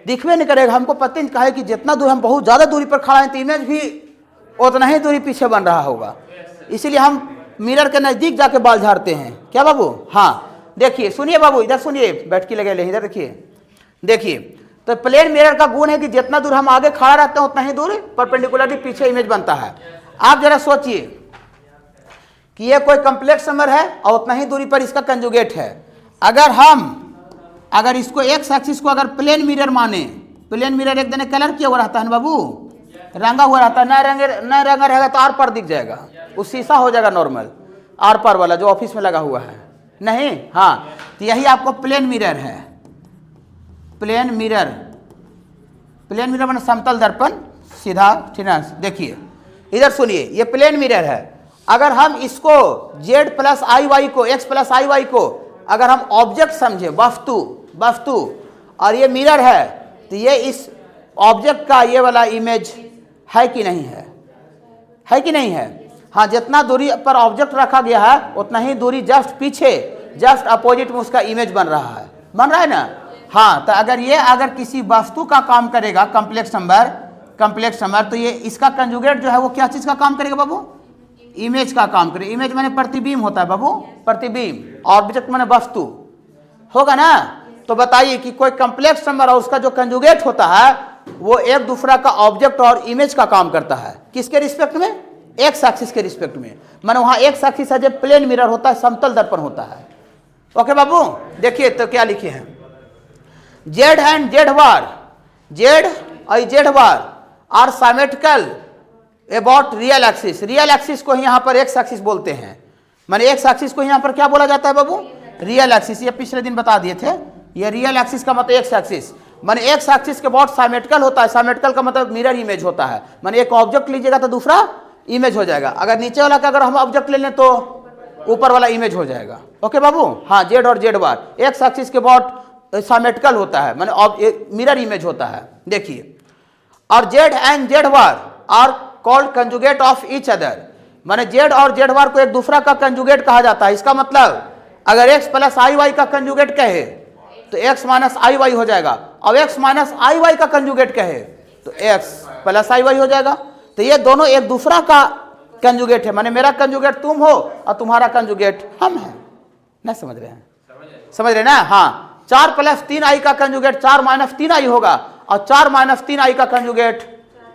दिखवे नहीं करेगा। हमको पता नहीं कहे कि जितना दूर हम बहुत ज़्यादा दूरी पर खड़ा हैं तो इमेज भी उतना ही दूरी पीछे बन रहा होगा। इसीलिए हम मिरर के नज़दीक जाके बाल झाड़ते हैं, क्या बाबू? हाँ, देखिए, सुनिए बाबू, इधर सुनिए, बैठ के लगे ले, इधर देखिए। देखिए, तो प्लेन मिरर का गुण है कि जितना दूर हम आगे खड़ा रहते हैं उतना ही दूर परपेंडिकुलरली पीछे इमेज बनता है। आप जरा सोचिए कि ये कोई कम्प्लेक्स नंबर है और उतना ही दूरी पर इसका कंजुगेट है। अगर इसको एक्स एक्सिस को अगर प्लेन मिरर माने, प्लेन मिरर एक दिन कलर किया हुआ रहता है ना बाबू, रंगा हुआ रहता है, न रंगा रहेगा तो आर पार दिख जाएगा, वो शीशा हो जाएगा नॉर्मल, आर पार वाला जो ऑफिस में लगा हुआ है नहीं। हाँ, तो यही आपको प्लेन मिरर है। प्लेन मिरर माने समतल दर्पण, सीधा, ठीक है। देखिए इधर सुनिए, ये प्लेन मिरर है। अगर हम इसको z प्लस आई वाई को, x प्लस आई वाई को अगर हम ऑब्जेक्ट समझे, वस्तु, और ये मिरर है, तो ये इस ऑब्जेक्ट का ये वाला इमेज है कि नहीं है? है कि नहीं है? हाँ, जितना दूरी पर ऑब्जेक्ट रखा गया है उतना ही दूरी जस्ट पीछे, जस्ट अपोजिट में उसका इमेज बन रहा है ना। हाँ, तो अगर किसी वस्तु का काम करेगा कम्प्लेक्स नंबर, तो ये इसका कंजुगेट जो है वो क्या चीज़ का काम करेगा बाबू? इमेज का काम करेगा। इमेज माने प्रतिबिंब होता है बाबू, प्रतिबिंब। ऑब्जेक्ट माने वस्तु होगा ना। तो बताइए कि कोई कम्प्लेक्स नंबर और उसका जो कंजुगेट होता है वो एक दूसरा का ऑब्जेक्ट और इमेज का काम करता है। किसके रिस्पेक्ट में? एक्स एक्सिस के रिस्पेक्ट में। माने वहाँ एक्स एक्सिस है जो प्लेन मिरर होता है, समतल दर्पण होता है। ओके बाबू, देखिए तो क्या लिखे हैं, Z and Z bar, Z और Z bar are symmetrical about real axis. Real axis को ही यहाँ पर एक्स एक्सिस बोलते हैं। माने एक्स एक्सिस को यहाँ पर क्या बोला जाता है बाबू? Real axis. ये पिछले दिन बता दिए थे, ये रियल एक्सिस का मतलब एक्स एक्सिस। माने एक्स एक्सिस के अबाउट सिमेट्रिकल होता है। सिमेट्रिकल का मतलब मिरर इमेज होता है। माने एक ऑब्जेक्ट लीजिएगा तो दूसरा इमेज हो जाएगा। अगर नीचे वाला का अगर हम ऑब्जेक्ट ले लें तो ऊपर वाला इमेज हो जाएगा। ओके बाबू, हाँ, जेड और जेड वार एक्स एक्सिस के अबाउट सिमेट्रिकल होता है, माने मिरर इमेज होता है। देखिए, और Z and Z bar are called conjugate of each other. माने जेड और जेड वार को एक दूसरा का कंजुगेट कहा जाता है। इसका मतलब अगर एक्स प्लस आई वाई का कंजुगेट कहे तो एक्स माइनस आई वाई हो जाएगा, और एक्स माइनस आई वाई का कंजुगेट कहे तो एक्स प्लस आई वाई हो जाएगा। तो ये दोनों एक दूसरा का कंजुगेट है। माने मेरा कंजुगेट तुम हो और तुम्हारा कंजुगेट हम हैं। नहीं समझ रहे हैं? समझ रहे ना? हाँ, 4 प्लस 3 आई का कंजुगेट 4 माइनस 3 आई होगा, और 4 माइनस 3 आई का कंजुगेट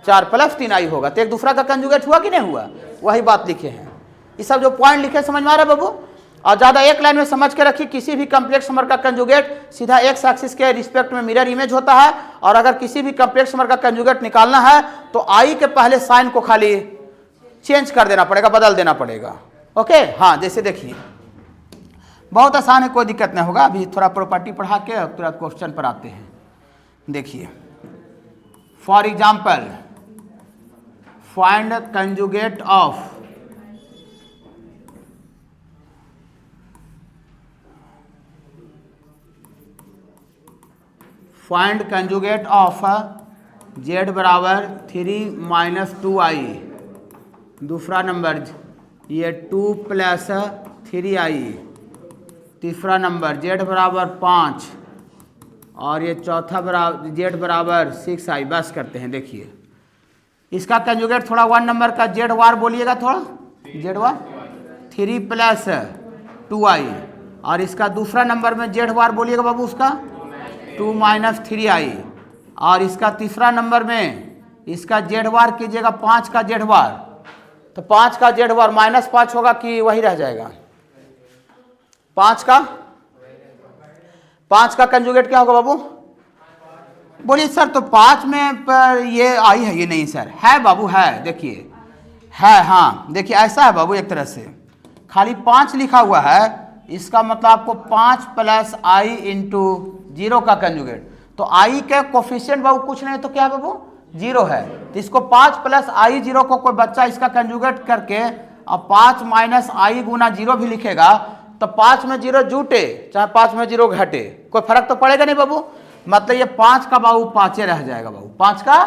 4 प्लस 3 आई होगा। तो एक दूसरा का कंजुगेट हुआ कि नहीं हुआ? वही बात लिखे हैं। ये सब जो पॉइंट लिखे समझ में आ रहा है बाबू? और ज़्यादा एक लाइन में समझ के रखिए, किसी भी कम्प्लेक्स नंबर का कंजुगेट सीधा एक्स एक्सिस के रिस्पेक्ट में मिरर इमेज होता है। और अगर किसी भी कम्प्लेक्स नंबर का कंजुगेट निकालना है तो आई के पहले साइन को खाली चेंज कर देना पड़ेगा, बदल देना पड़ेगा। ओके, हाँ, जैसे देखिए बहुत आसान है, कोई दिक्कत नहीं होगा। अभी थोड़ा प्रॉपर्टी पढ़ा के तुरंत क्वेश्चन पर आते हैं। देखिए, for example find conjugate of find conjugate of z बराबर 3 माइनस 2i। दूसरा नंबर ये 2 प्लस 3i। तीसरा नंबर z बराबर 5 और ये चौथा बराबर z बराबर 6i। बस करते हैं। देखिए इसका कंजुगेट थोड़ा 1 नंबर का z वार बोलिएगा, थोड़ा z वार 3 प्लस 2i और इसका दूसरा नंबर में z वार बोलिएगा बाबू, उसका 2 माइनस 3i और इसका तीसरा नंबर में इसका z वार कीजिएगा 5 का z वार, तो 5 का z वार -5 होगा कि वही रह जाएगा? 5 का कंजुगेट क्या होगा बाबू? बोलिए सर तो 5 में पर ये आई है, ये नहीं सर है बाबू, है देखिए है, हाँ देखिए ऐसा है बाबू, एक तरह से खाली 5 लिखा हुआ है, इसका मतलब आपको 5 प्लस i इंटू 0 का कंजुगेट। तो i के कोफिशिएंट बाबू कुछ नहीं तो क्या है बाबू? 0 है। तो इसको 5 प्लस i 0 को कोई बच्चा इसका कंजुगेट करके अब 5 माइनस i गुना 0 भी लिखेगा तो 5 में 0 जुटे चाहे 5 में 0 घटे, कोई फर्क तो पड़ेगा नहीं बाबू। मतलब ये 5 का बाबू 5 रह जाएगा बाबू, 5 का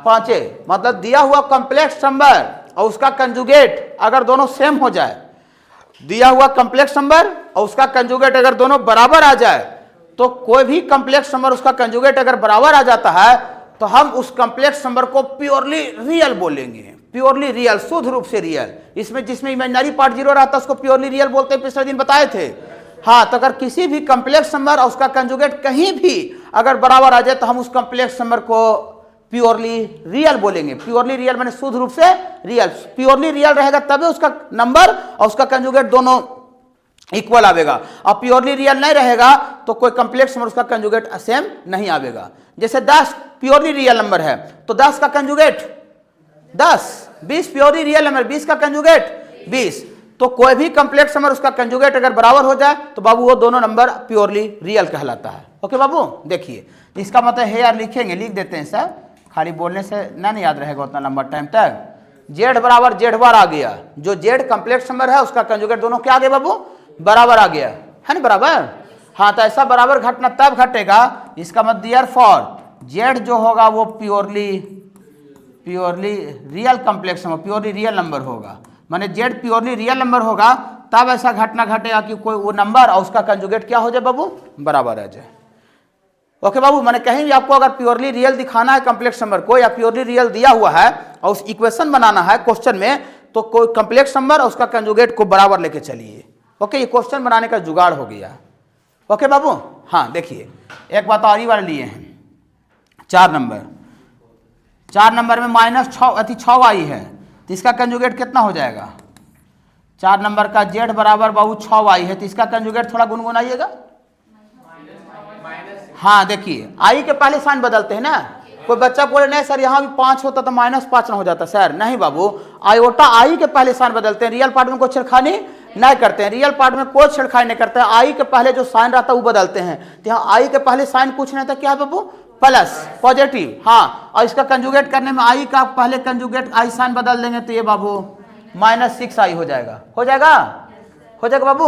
5। मतलब दिया हुआ कॉम्प्लेक्स नंबर और उसका कंजुगेट अगर दोनों सेम हो जाए, दिया हुआ कॉम्प्लेक्स नंबर और उसका कंजुगेट अगर दोनों बराबर आ जाए, तो कोई भी कॉम्प्लेक्स नंबर उसका कंजुगेट अगर बराबर आ जाता है तो हम उस कॉम्प्लेक्स नंबर को प्योरली रियल बोलेंगे। प्योरली रियल, शुद्ध रूप से रियल। इसमें जिसमें इमेजिनरी पार्ट 0 रहता है उसको प्योरली रियल बोलते हैं, पिछले दिन बताए थे। हाँ, तो अगर किसी भी कॉम्प्लेक्स नंबर और उसका कंजुगेट कहीं भी अगर बराबर आ जाए तो हम उस कॉम्प्लेक्स नंबर को प्योरली रियल बोलेंगे। प्योरली रियल माने शुद्ध रूप से रियल। प्योरली रियल रहेगा तभी उसका नंबर और उसका कंजुगेट दोनों इक्वल आवेगा, और प्योरली रियल नहीं रहेगा तो कोई कॉम्प्लेक्स नंबर उसका कंजुगेट सेम नहीं आवेगा। जैसे 10 प्योरली रियल नंबर है तो 10 का कंजुगेट 10, 20 प्योरली रियल नंबर, 20 का कंजुगेट 20। तो कोई भी कॉम्प्लेक्स नंबर उसका कंजुगेट अगर बराबर हो जाए तो बाबू वो दोनों नंबर प्योरली रियल कहलाता है। ओके बाबू, देखिए इसका मतलब है यार, लिखेंगे, लिख देते हैं सर, खाली बोलने से नहीं याद रहेगा उतना लंबा टाइम तक। जेड बराबर जेड बार आ गया, जो जेड कॉम्प्लेक्स नंबर है उसका कंजुगेट दोनों क्या आ गया बाबू? बराबर आ गया है ना, बराबर। हाँ, तो ऐसा बराबर घटना तब घटेगा, इसका मतलब देयरफॉर जेड जो होगा वो purely real complex number, purely real number होगा। माने जेड प्योरली रियल नंबर होगा तब ऐसा घटना घटेगा कि कोई वो नंबर और उसका कंजुगेट क्या हो जाए बाबू? बराबर आ जाए। ओके बाबू, मैंने कहीं भी आपको अगर प्योरली रियल दिखाना है कॉम्प्लेक्स नंबर को, या प्योरली रियल दिया हुआ है और उस इक्वेशन बनाना है क्वेश्चन में, तो कोई कॉम्प्लेक्स नंबर और उसका कंजुगेट को बराबर लेके चलिए। ओके, ये क्वेश्चन बनाने का जुगाड़ हो गया। ओके बाबू, हाँ देखिए एक बात और ही वाले लिए हैं, 4 नंबर में -6 है तो इसका कंजुगेट कितना हो जाएगा? 4 नंबर का जेड बराबर बाबू 6y है तो इसका कंजुगेट थोड़ा गुनगुनाइएगा। हाँ देखिए, आई के पहले साइन बदलते हैं ना। कोई बच्चा बोले नहीं सर यहाँ भी 5 होता तो -5 ना हो जाता। सर नहीं बाबू, आयोटा आई के पहले साइन बदलते हैं, रियल पार्ट में कोई छेड़खानी नहीं करते हैं। रियल पार्ट में कोई छेड़खानी नहीं करते हैं, आई के पहले जो साइन रहता है वो बदलते हैं। तो यहाँ आई के पहले साइन कुछ नहीं था, क्या है बाबू? Plus, positive. हाँ, और इसका कंजुगेट करने में आई का पहले कंजुगेट आई साइन बदल देंगे तो ये बाबू -6i हो जाएगा। हो जाएगा बाबू।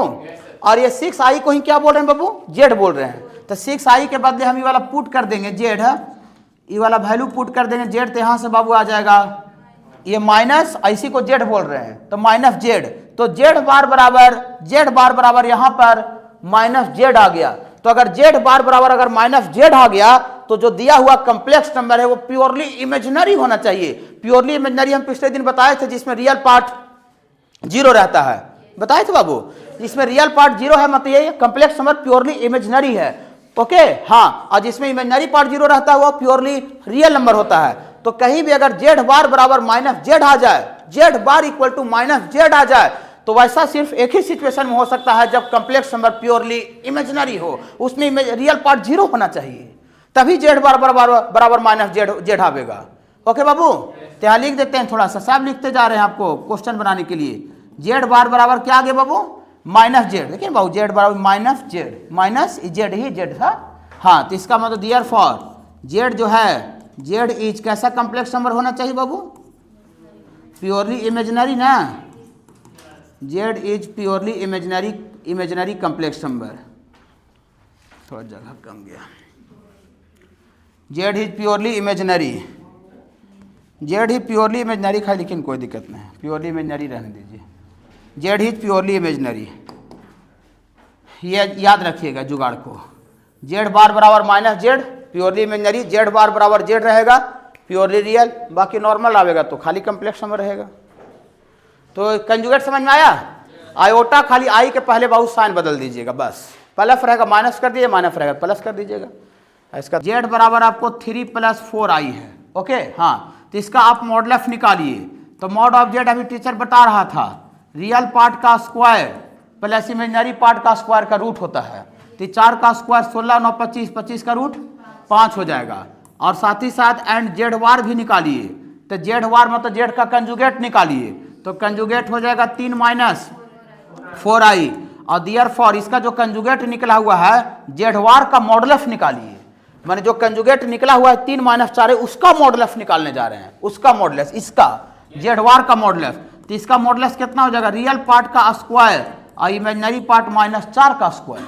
और ये 6i को ही क्या बोल रहे हैं बाबू? जेड बोल रहे हैं। तो 6i के बदले हम ये वाला पुट कर देंगे जेड है, ये वाला वैल्यू पुट कर देंगे जेड, तो यहाँ से बाबू आ जाएगा ये माइनस, इसी को जेड बोल रहे हैं तो माइनस जेड। तो जेड बार बराबर यहाँ पर -z आ गया। तो अगर जेड बार बराबर अगर -z आ गया तो जो दिया हुआ कॉम्प्लेक्स नंबर है वो प्योरली इमेजिनरी होना चाहिए। प्योरली इमेजिनरी हम पिछले दिन बताए थे, जिसमें रियल पार्ट 0 रहता है, बताए थे बाबू। इसमें रियल पार्ट 0 है, मतलब ये कॉम्प्लेक्स नंबर प्योरली इमेजिनरी है। ओके हाँ, और जिसमें इमेजिनरी पार्ट 0 रहता है वो प्योरली रियल नंबर होता है। तो कहीं भी अगर जेड बार बराबर -z आ जाए, Z bar equal to -z आ जाए, तो वैसा सिर्फ एक ही सिचुएशन में हो सकता है जब कॉम्प्लेक्स नंबर प्योरली इमेजिनरी हो, उसमें रियल पार्ट 0 होना चाहिए, तभी जेड बार बराबर -z आवेगा। ओके बाबू, तो यहाँ लिख देते हैं, थोड़ा सा सब लिखते जा रहे हैं आपको क्वेश्चन बनाने के लिए। जेड बार बराबर क्या आ गया बाबू? -z। देखिए बाबू, जेड बराबर -z ही जेड था। हाँ, तो इसका मतलब देयरफॉर जेड जो है, जेड इज कैसा कॉम्प्लेक्स नंबर होना चाहिए बाबू? प्योरली इमेजिनरी ना, Z is purely imaginary complex number. थोड़ा जगह कम गया। Z is purely imaginary, Z is purely imaginary खाली, लेकिन कोई दिक्कत नहीं, प्योरली इमेजनरी रहने दीजिए। जेड इज प्योरली इमेजनरी, ये याद रखिएगा जुगाड़ को। जेड बार बराबर minus Z, purely imaginary, Z bar बराबर जेड रहेगा, प्योरली रियल, बाकी नॉर्मल आवेगा तो खाली कम्प्लेक्स नंबर रहेगा। तो कंजुगेट समझ में आया? आयोटा खाली आई के पहले बहुत साइन बदल दीजिएगा, बस प्लस रहेगा माइनस कर दीजिए, माइनस रहेगा प्लस कर दीजिएगा। इसका जेड बराबर आपको 3 + 4 आई है, ओके। हाँ, तो इसका आप मॉडुलस निकालिए। तो मॉड ऑफ जेड अभी टीचर बता रहा था, रियल पार्ट का स्क्वायर प्लस इमेजनरी पार्ट का स्क्वायर का रूट होता है। तो 4 का स्क्वायर 16, 9 25, 25 का रूट 5 हो जाएगा। और साथ ही साथ एंड जेड वार भी निकालिए। तो जेड वार मतलब जेड का कंजुगेट निकालिए, तो कंजुगेट हो जाएगा 3 - 4i। और देयरफॉर इसका जो कंजुगेट निकला हुआ है जेड वार का मॉडुलस निकालिए। माने जो कंजुगेट निकला हुआ है 3 - 4 है, उसका मॉडुलस निकालने जा रहे हैं, उसका मॉडुलस, इसका जेड वार का मॉडुलस। तो इसका मॉडुलस कितना हो जाएगा? रियल पार्ट का स्क्वायर और इमेजनरी पार्ट -4 का स्क्वायर,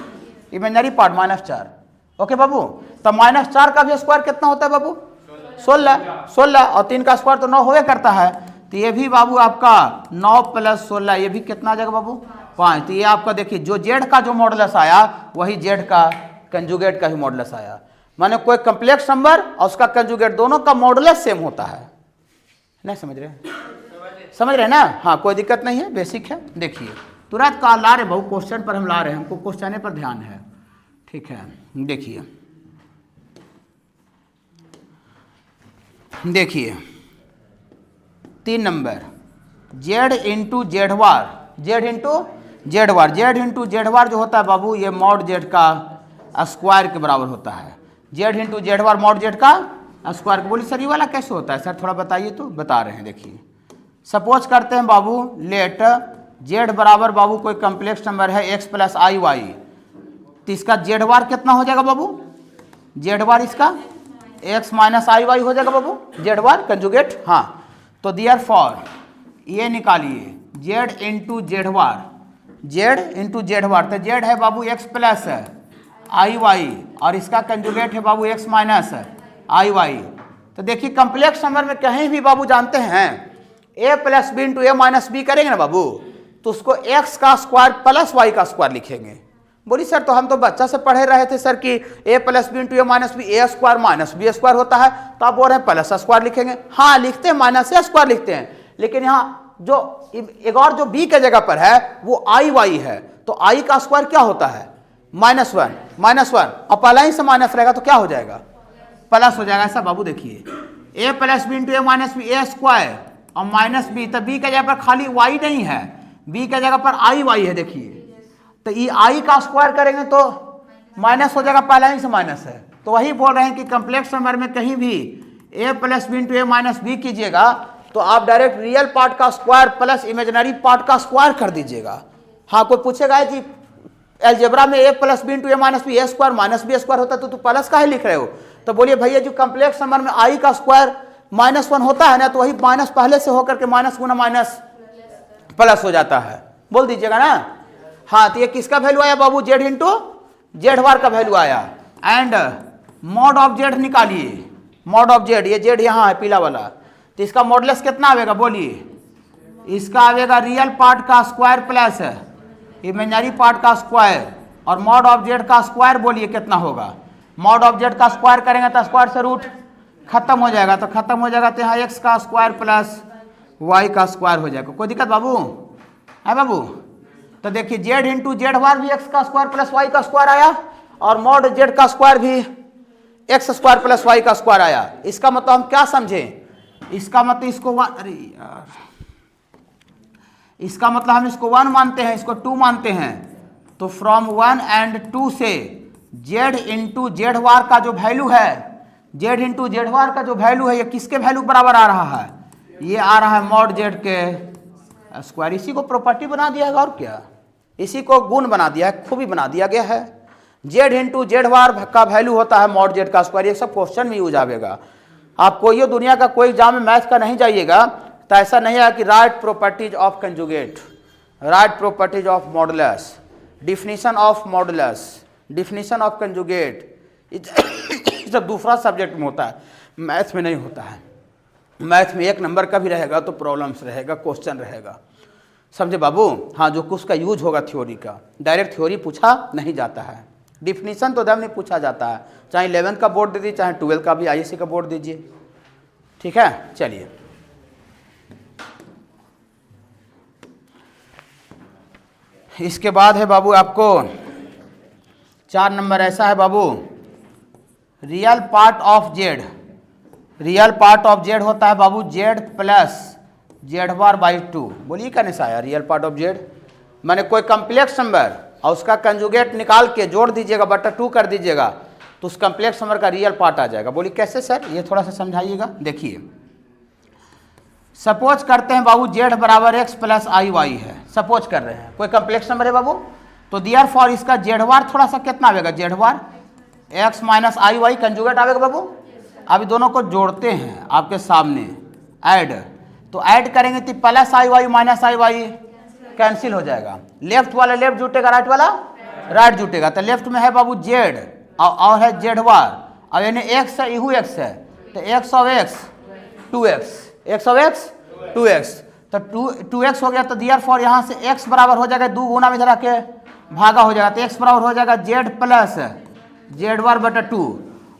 इमेजनरी पार्ट -4, ओके बाबू। तो -4 का भी स्क्वायर कितना होता है बाबू? 16 और 3 का स्क्वायर तो 9 होवे करता है। तो ये भी बाबू आपका 9 + 16, ये भी कितना आ जाएगा बाबू? 5। तो ये आपका देखिए जो जेड का जो मॉडुलस आया वही जेड का कंजुगेट का भी मॉडुलस आया। माने कोई कम्प्लेक्स नंबर और उसका कंजुगेट दोनों का मॉडुलस सेम होता है। नहीं समझ रहे? समझ रहे ना? हाँ, कोई दिक्कत नहीं है, बेसिक है। देखिए तुरंत कॉल ला रहे, बहुत क्वेश्चन पर हम ला रहे हैं, हमको क्वेश्चन पर ध्यान है, ठीक है। देखिए 3 number, Z into Z bar, Z into Z bar, Z into Z वार जो होता है बाबू ये मॉड जेड का स्क्वायर के बराबर होता है। जेड इंटू जेड वार मॉड जेड का स्क्वायर। बोली सर ये वाला कैसे होता है सर, थोड़ा बताइए। तो बता रहे हैं, देखिए सपोज करते हैं बाबू, लेट जेड बराबर बाबू कोई कम्प्लेक्स नंबर है x + i y। तो इसका जेड वार कितना हो जाएगा बाबू? जेड वार इसका x - i y हो जाएगा बाबू, जेड वार कंजुगेट। हाँ, तो देयरफॉर ये निकालिए Z into Z bar, Z into Z वार। तो जेड है बाबू x + i y और इसका कंजुगेट है बाबू x - i y। तो देखिए कम्प्लेक्स नंबर में कहीं भी बाबू जानते हैं a + b into a - b करेंगे ना बाबू, तो उसको x का स्क्वायर प्लस y का स्क्वायर लिखेंगे। बोली सर तो हम तो बच्चा से पढ़े रहे थे सर कि a + b into a - b, a square - b square होता है, तो आप बोल रहे हैं प्लस स्क्वायर लिखेंगे। हाँ लिखते हैं, -a स्क्वायर लिखते हैं, लेकिन यहाँ जो एक और जो b के जगह पर है वो i y है, तो i का स्क्वायर क्या होता है? -1 और पहला ही से माइनस रहेगा तो क्या हो जाएगा? प्लस हो जाएगा। ऐसा बाबू देखिए a + b into a - b, a square और -b, तो b के जगह पर खाली y नहीं है, b के जगह पर i y है। देखिए तो ये i का स्क्वायर करेंगे तो माइनस हो जाएगा, पहला ही से माइनस है। तो वही बोल रहे हैं कि कम्प्लेक्स नंबर में कहीं भी a + b into a - b कीजिएगा तो आप डायरेक्ट रियल पार्ट का स्क्वायर प्लस इमेजिनरी पार्ट का स्क्वायर कर दीजिएगा। हाँ, कोई पूछेगा जी अलजेब्रा में a + b into a - b, a square -b square होता है तो तू प्लस का ही लिख रहे हो? तो बोलिए भैया जो कम्प्लेक्स नंबर में i का स्क्वायर -1 होता है ना, तो वही माइनस पहले से होकर के माइनस गुना माइनस प्लस हो जाता है, बोल दीजिएगा ना। हाँ, तो ये किसका वैल्यू आया बाबू? जेड इंटू जेड वार का वैल्यू आया। एंड मॉड ऑफ जेड निकालिए, मॉड ऑफ जेड, ये जेड यहाँ है पीला वाला, तो इसका मॉडुलस कितना आएगा बोलिए? इसका आएगा रियल पार्ट का स्क्वायर प्लस इमेजिनरी पार्ट का स्क्वायर, और मॉड ऑफ जेड का स्क्वायर बोलिए कितना होगा? मॉड ऑफ जेड का स्क्वायर करेंगे तो स्क्वायर से रूट खत्म हो जाएगा, तो खत्म हो जाएगा तो यहाँ x का स्क्वायर प्लस y का स्क्वायर हो जाएगा। कोई दिक्कत बाबू है बाबू? तो देखिए जेड इंटू जेड वार भी x का स्क्वायर प्लस y का स्क्वायर आया, और मॉड जेड का स्क्वायर भी x स्क्वायर प्लस y का स्क्वायर आया। इसका मतलब हम क्या समझे? इसका मतलब इसको अरे यार, इसका मतलब हम इसको 1 मानते हैं, इसको 2 मानते हैं। तो फ्रॉम 1 एंड 2 से जेड इंटू जेड वार का जो वैल्यू है, जेड इंटू जेड वार का जो वैल्यू है, ये किसके वैल्यू बराबर आ रहा है? ये आ रहा है मॉड जेड के स्क्वायर। इसी को प्रॉपर्टी बना दिया है और क्या, इसी को गुण बना दिया है, खूबी बना दिया गया है। जेड इंटू जेड वार का वैल्यू होता है मॉड जेड का स्क्वायर। ये सब क्वेश्चन में यूज आवेगा। आप कोई दुनिया का कोई एग्जाम में मैथ का नहीं जाइएगा तो ऐसा नहीं है कि right properties of conjugate, right properties of modulus, definition of modulus, definition of conjugate, ये सब दूसरा सब्जेक्ट में होता है, मैथ में नहीं होता है। मैथ में 1 नंबर का भी रहेगा तो प्रॉब्लम्स रहेगा, क्वेश्चन रहेगा, समझे बाबू। हाँ, जो कुछ का यूज होगा थ्योरी का, डायरेक्ट थ्योरी पूछा नहीं जाता है, डिफिनीशन तो एकदम नहीं पूछा जाता है, चाहे 11th का बोर्ड दे दीजिए, चाहे 12th का भी ISC का बोर्ड दीजिए, ठीक है। चलिए इसके बाद है बाबू आपको 4 नंबर ऐसा है बाबू, real part of Z. Real part of Z होता है बाबू Z plus Z bar by 2। बोलिए कहने से आया रियल पार्ट ऑफ जेड, मैंने कोई कम्प्लेक्स नंबर और उसका कंजुगेट निकाल के जोड़ दीजिएगा, बटा 2 कर दीजिएगा, तो उस कम्प्लेक्स नंबर का रियल पार्ट आ जाएगा। बोलिए कैसे सर, ये थोड़ा सा समझाइएगा। देखिए सपोज करते हैं बाबू जेड बराबर एक्स प्लस आई वाई है, सपोज कर रहे हैं, कोई कम्प्लेक्स नंबर है बाबू, तो दियर फॉर इसका जेड बार थोड़ा सा कितना आएगा, जेड बार एक्स माइनस आई वाई कंजुगेट आएगा बाबू। अभी दोनों को जोड़ते हैं आपके सामने, ऐड, तो ऐड करेंगे तो plus I Y minus I Y cancel हो जाएगा, लेफ्ट वाला लेफ्ट जुटेगा, राइट वाला राइट जुटेगा, तो लेफ्ट में है बाबू जेड और है जेड बार, अब यानी एक्स है, इहू एक्स है, तो x of x 2x, x of x 2x, तो 2x हो गया, तो दियर फॉर यहाँ से x बराबर हो जाएगा 2 गुना में इधर आके भागा हो जाएगा, तो x बराबर हो जाएगा z प्लस जेड बार बटा 2।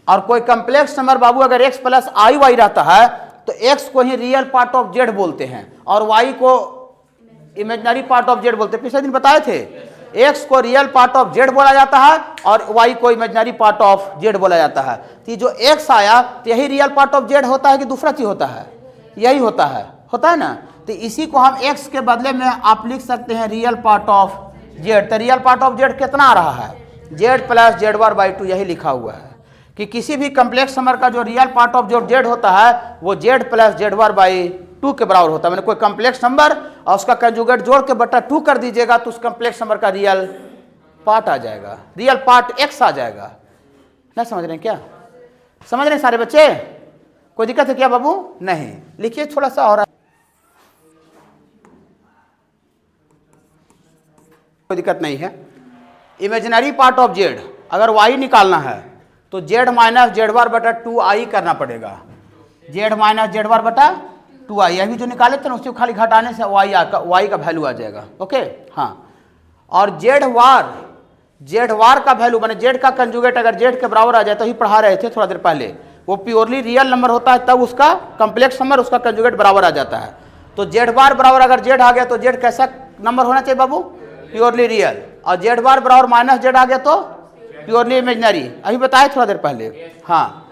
और कोई कम्प्लेक्स नंबर बाबू अगर x प्लस आई वाई रहता है तो x को ही रियल पार्ट ऑफ जेड बोलते हैं और y को इमेजिनरी पार्ट ऑफ जेड बोलते हैं। पिछले दिन बताए थे, x को रियल पार्ट ऑफ जेड बोला जाता है और y को इमेजिनरी पार्ट ऑफ जेड बोला जाता है। तो जो x आया तो यही रियल पार्ट ऑफ जेड होता है कि दूसरा चीज होता है, यही होता है ना। तो इसी को हम x के बदले में आप लिख सकते हैं रियल पार्ट ऑफ जेड। तो रियल पार्ट ऑफ जेड कितना आ रहा है, Z plus Z bar by 2, यही लिखा हुआ है कि किसी भी कम्प्लेक्स नंबर का जो रियल पार्ट ऑफ जो जेड होता है वो Z plus Z bar by 2 के बराबर होता है। मैंने कोई कम्प्लेक्स नंबर और उसका कंजुगेट जोड़ के बटा 2 कर दीजिएगा तो उस कम्प्लेक्स नंबर का रियल पार्ट आ जाएगा, रियल पार्ट x आ जाएगा। नहीं समझ रहे हैं क्या, समझ रहे हैं सारे बच्चे, कोई दिक्कत है क्या बाबू? नहीं, लिखिए थोड़ा सा और, कोई दिक्कत नहीं है। इमेजिनरी पार्ट ऑफ जेड अगर y निकालना है तो जेड माइनस जेड बार बटा 2i करना पड़ेगा, जेड माइनस जेड बार बटा 2i, अभी जो निकाले थे ना उसको खाली घटाने से y का वैल्यू आ जाएगा। ओके हाँ, और जेड वार का वैल्यू माने जेड का कंजुगेट अगर जेड के बराबर आ जाए, तो ही पढ़ा रहे थे थोड़ा देर पहले, वो प्योरली रियल नंबर होता है, तब उसका कम्प्लेक्स नंबर उसका कंजुगेट बराबर आ जाता है। तो जेड बार बराबर अगर जेड आ गया तो जेड कैसा नंबर होना चाहिए बाबू, प्योरली रियल, और जेड बार बराबर माइनस जेड आ गया तो प्योरली इमेजिनरी, अभी बताए थोड़ा देर पहले। हाँ,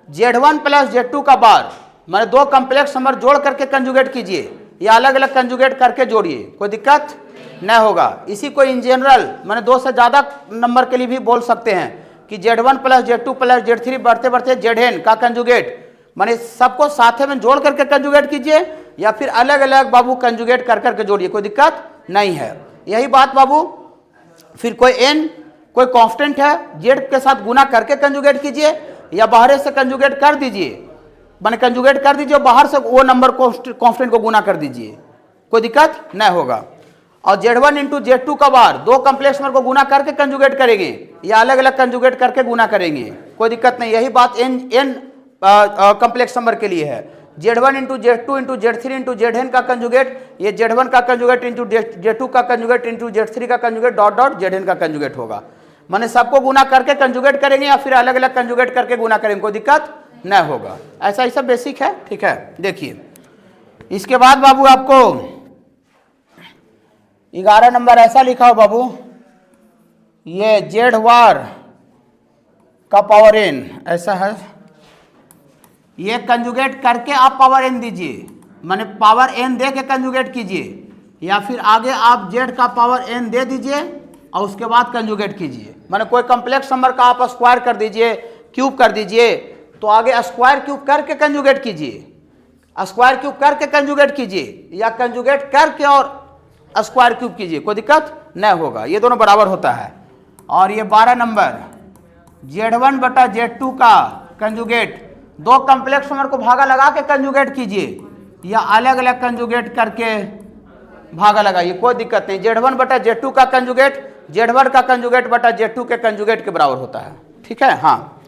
z1 प्लस z2 का बार मैंने 2 कम्प्लेक्स नंबर जोड़ करके कंजुगेट कीजिए या अलग अलग कंजुगेट करके जोड़िए, कोई दिक्कत नहीं होगा। इसी को इन जनरल मैंने 2 से ज़्यादा नंबर के लिए भी बोल सकते हैं कि z1 plus z2 plus z3 बढ़ते बढ़ते zn का कंजुगेट, माने सबको साथे में जोड़ करके कंजुगेट कीजिए या फिर अलग अलग बाबू कंजुगेट कर करके जोड़िए, कोई दिक्कत नहीं है। यही बात बाबू, फिर कोई n कोई कांस्टेंट है z के साथ गुना करके कंजुगेट कीजिए या बाहर से कंजुगेट कर दीजिए, माने कंजुगेट कर दीजिए बाहर से वो नंबर कांस्टेंट को गुना कर दीजिए, कोई दिक्कत नहीं होगा। और z1 इंटू z2 का बार 2 कम्प्लेक्स नंबर को गुना करके कंजुगेट करेंगे या अलग अलग कंजुगेट करके गुना करेंगे, कोई दिक्कत नहीं। यही बात n कम्प्लेक्स नंबर के लिए है। z1 into z2 into z3 into zn का कंजुगेट, ये z1 का कंजुगेट इंटू z2 का कंजुगेट इंटू z3 का कंजुगेट डॉट डॉट zn का कंजुगेट होगा, माने सबको गुना करके कंजुगेट करेंगे या फिर अलग अलग कंजुगेट करके गुना करेंगे, कोई दिक्कत नहीं होगा। ऐसा ही सब बेसिक है, ठीक है। देखिए इसके बाद बाबू आपको 11 नंबर ऐसा लिखा हो बाबू, ये जेड वार का पावर n ऐसा है, ये कंजुगेट करके आप पावर n दीजिए, माने पावर n दे के कंजुगेट कीजिए या फिर आगे आप z का पावर n दे दीजिए और उसके बाद कंजुगेट कीजिए। माने कोई कम्प्लेक्स नंबर का आप स्क्वायर कर दीजिए, क्यूब कर दीजिए, तो आगे स्क्वायर क्यूब करके कंजुगेट कीजिए, स्क्वायर क्यूब करके कंजुगेट कीजिए या कंजुगेट करके और स्क्वायर क्यूब कीजिए, कोई दिक्कत नहीं होगा, ये दोनों बराबर होता है। और ये 12 नंबर z1 बटा z2 का कंजुगेट 2 कम्प्लेक्स नंबर को भागा लगा के कंजुगेट कीजिए या अलग अलग कंजुगेट करके भागा लगाइए, कोई दिक्कत नहीं। z1 बटा z2 का कंजुगेट z1 का कंजुगेट बटा z2 के कंजुगेट के बराबर होता है, ठीक है। हाँ,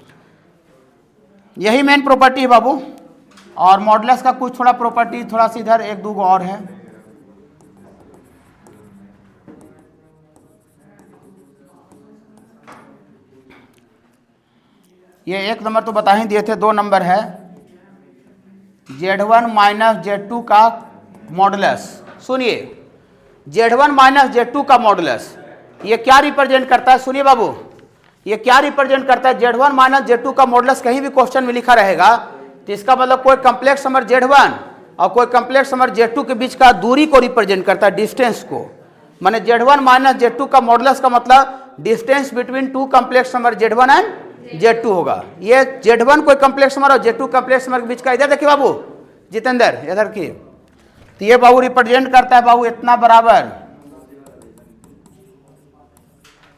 यही मेन प्रॉपर्टी है बाबू। और मॉडुलस का कुछ थोड़ा प्रॉपर्टी थोड़ा सा इधर एक दो गो और है। ये एक नंबर तो बता ही दिए थे, 2 नंबर है Z1 माइनस Z2 का मॉडुलस। सुनिए, Z1 माइनस Z2 का मॉडुलस ये क्या रिप्रेजेंट करता है? सुनिए बाबू, ये क्या रिप्रेजेंट करता है? Z1 माइनस Z2 का मॉडुलस कहीं भी क्वेश्चन में लिखा रहेगा तो इसका मतलब कोई कम्प्लेक्स नंबर Z1 और कोई कम्प्लेक्स नंबर Z2 के बीच का दूरी को रिप्रेजेंट करता है, डिस्टेंस को। माने Z1 माइनस Z2 का मॉडुलस का मतलब distance between 2 complex number Z1 and Z2 होगा। ये Z1 कोई कम्प्लेक्स नंबर और Z2 कम्प्लेक्स नंबर के बीच का, इधर देखिए बाबू जितेंद्र, इधर की, तो ये बाबू रिप्रेजेंट करता है बाबू इतना बराबर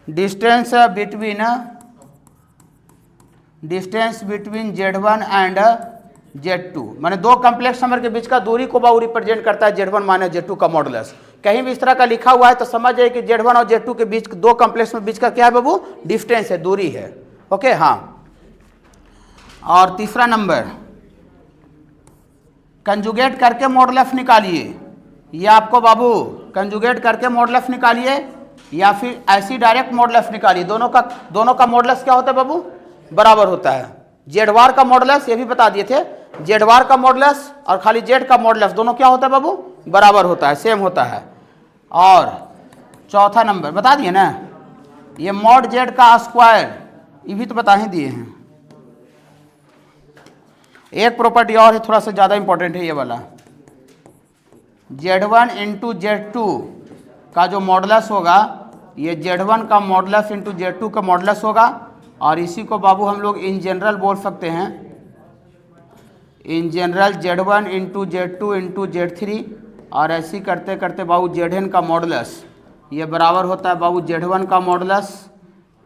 distance between Z1 and Z2, माने 2 कम्प्लेक्स नंबर के बीच का दूरी को बाबू रिप्रेजेंट करता है Z1 माइनस Z2 का मॉडुलस। कहीं भी इस तरह का लिखा हुआ है तो समझ जाइए कि Z1 और Z2 के बीच 2 कम्प्लेक्स में बीच का क्या है बाबू? डिस्टेंस है, दूरी है। ओके, हाँ। और तीसरा नंबर, कंजुगेट करके मॉडुलस निकालिए। ये आपको बाबू कंजुगेट करके मॉडुलस निकालिए या फिर ऐसी डायरेक्ट मॉडुलस निकालिए। दोनों का मॉडुलस क्या होता है बाबू? बराबर होता है। जेड वार का मॉडुलस ये भी बता दिए थे, जेड वार का मॉडुलस और खाली जेड का मॉडुलस दोनों क्या होता है बाबू? बराबर होता है, सेम होता है। और चौथा नंबर बता दिए ना, ये मॉड जेड का स्क्वायर, ये भी तो बता ही दिए हैं। एक प्रॉपर्टी और है, थोड़ा सा ज़्यादा इंपॉर्टेंट है ये वाला, Z1 इंटू Z2 का जो मॉडुलस होगा ये Z1 का मॉडुलस इंटू Z2 का मॉडुलस होगा। और इसी को बाबू हम लोग इन जनरल बोल सकते हैं, in general Z1 into Z2 into Z3। और ऐसे करते करते बाबू Zn का मॉडुलस ये बराबर होता है बाबू Z1 का मॉडुलस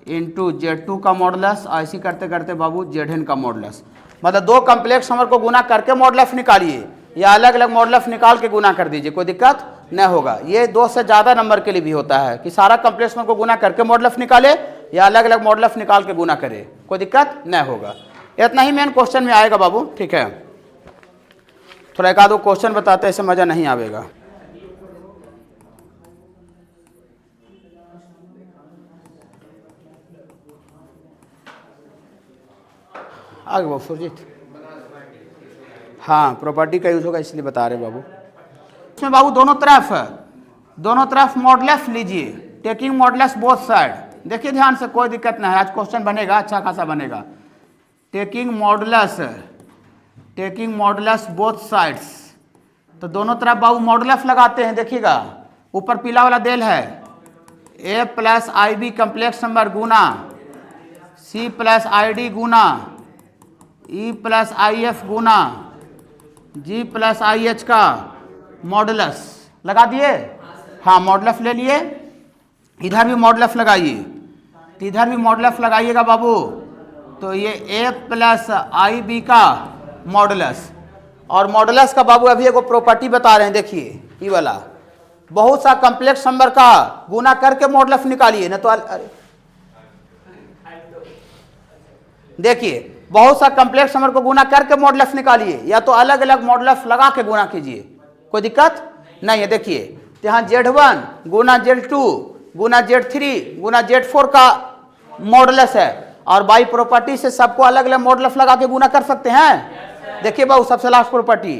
इंटू Z2 का मॉडुलस। और ऐसे करते करते बाबू Zn का मॉडुलस। मतलब 2 कम्प्लेक्स नंबर को गुना करके मॉडुलस निकालिए या अलग अलग मॉडुलस निकाल के गुना कर दीजिए, कोई दिक्कत न होगा। ये 2 से ज़्यादा नंबर के लिए भी होता है कि सारा कम्प्लेक्स नंबर को गुना करके मॉडुलस निकाले या अलग अलग मॉडुलस निकाल के गुना करे, कोई दिक्कत न होगा। इतना ही मेन क्वेश्चन में आएगा बाबू, ठीक है। थोड़ा एक आधो क्वेश्चन बताते ऐसे मज़ा नहीं आएगा। आगे बाबू सुरजीत, हाँ प्रॉपर्टी का यूज होगा इसलिए बता रहे बाबू। इसमें बाबू दोनों तरफ मॉडुलस लीजिए, टेकिंग मॉडुलस बोथ साइड। देखिए ध्यान से, कोई दिक्कत नहीं है, आज क्वेश्चन बनेगा अच्छा खासा बनेगा। टेकिंग मॉडुलस बोथ साइड्स, तो दोनों तरफ बाबू मॉडुलस लगाते हैं। देखिएगा ऊपर पीला वाला देल है a plus I B complex number गुना c प्लस आई डी गुना e प्लस आई एफ गुना g प्लस आई एच का मॉडुलस लगा दिए। हाँ मॉडुलस ले लिए, इधर भी मॉडुलस लगाइए, तो इधर भी मॉडुलस लगाइएगा बाबू। तो ये a प्लस आई बी का मॉडुलस। और मॉडुलस का बाबू अभी एगो प्रॉपर्टी बता रहे हैं, देखिए ये वाला, बहुत सा कम्प्लेक्स नंबर का गुना करके मॉडुलस निकालिए ना। तो देखिए बहुत सा कम्प्लेक्स नंबर को गुना करके मॉडुलस निकालिए या तो अलग अलग मॉडुलस लगा के गुना कीजिए, कोई दिक्कत नहीं है। देखिए यहाँ Z1 गुना Z2 गुना Z3 गुना Z4 का मॉडुलस है और बाई प्रॉपर्टी से सबको अलग अलग मॉडुलस लगा के गुना कर सकते हैं। देखिए बाबू सबसे लास्ट प्रॉपर्टी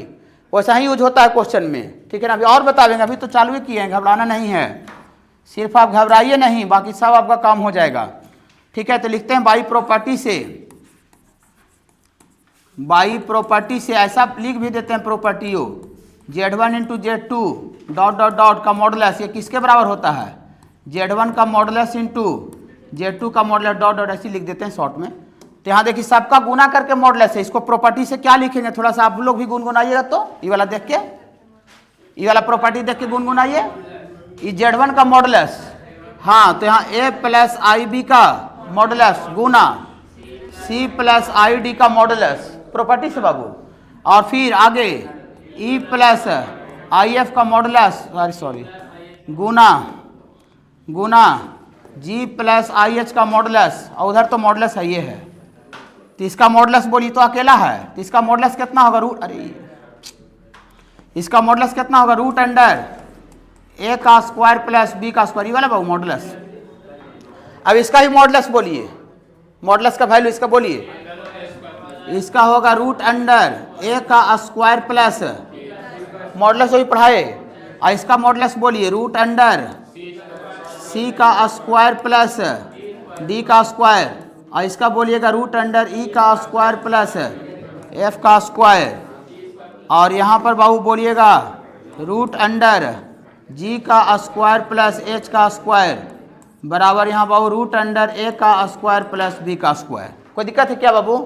वैसा ही यूज होता है क्वेश्चन में, ठीक है ना। अभी और बताएंगे, अभी तो चालू ही किए हैं, घबराना नहीं है, सिर्फ आप घबराइए नहीं, बाकी सब आपका काम हो जाएगा, ठीक है। तो लिखते हैं बाई प्रॉपर्टी से ऐसा लिख भी देते हैं प्रॉपर्टियों, Z1 into Z2 dot dot dot का मॉडुलस ये किसके बराबर होता है? Z1 का मॉडुलस इंटू Z2 का मॉडुलस डॉट डॉट ऐसे लिख देते हैं शॉर्ट में। तो यहाँ देखिए सबका गुना करके मॉडुलस है, इसको प्रॉपर्टी से क्या लिखेंगे थोड़ा सा आप लोग भी गुनगुनाइएगा। तो ये वाला देख के, ये वाला प्रॉपर्टी देख के गुनगुनाइए। ये Z1 का मॉडुलस, हाँ तो यहाँ a प्लस आई बी का modulus Guna c plus I D का मॉडुलस प्रॉपर्टी से बाबू। और फिर आगे e प्लस आई एफ का modulus sorry Guna g plus I H का मॉडुलस, और उधर तो मॉडुलस है ये है, तो इसका मॉडुलस बोलिए तो अकेला है, तो इसका मॉडुलस कितना होगा रूट, अरे इसका मॉडुलस कितना होगा रूट अंडर ए का स्क्वायर प्लस बी का स्क्वायर, ये वाला बाबू मॉडुलस। अब इसका ही मॉडुलस बोलिए, मॉडुलस का वैल्यू इसका बोलिए, इसका होगा रूट अंडर ए का स्क्वायर प्लस मॉडुलस वही पढ़ाए, और इसका मॉडुलस बोलिए रूट अंडर सी का स्क्वायर प्लस डी का स्क्वायर, और इसका बोलिएगा रूट अंडर ई का स्क्वायर प्लस एफ का स्क्वायर, और यहाँ पर बाबू बोलिएगा रूट अंडर जी का स्क्वायर प्लस एच का स्क्वायर बराबर यहाँ बाबू रूट अंडर ए का स्क्वायर प्लस बी का स्क्वायर। कोई दिक्कत है क्या बाबू?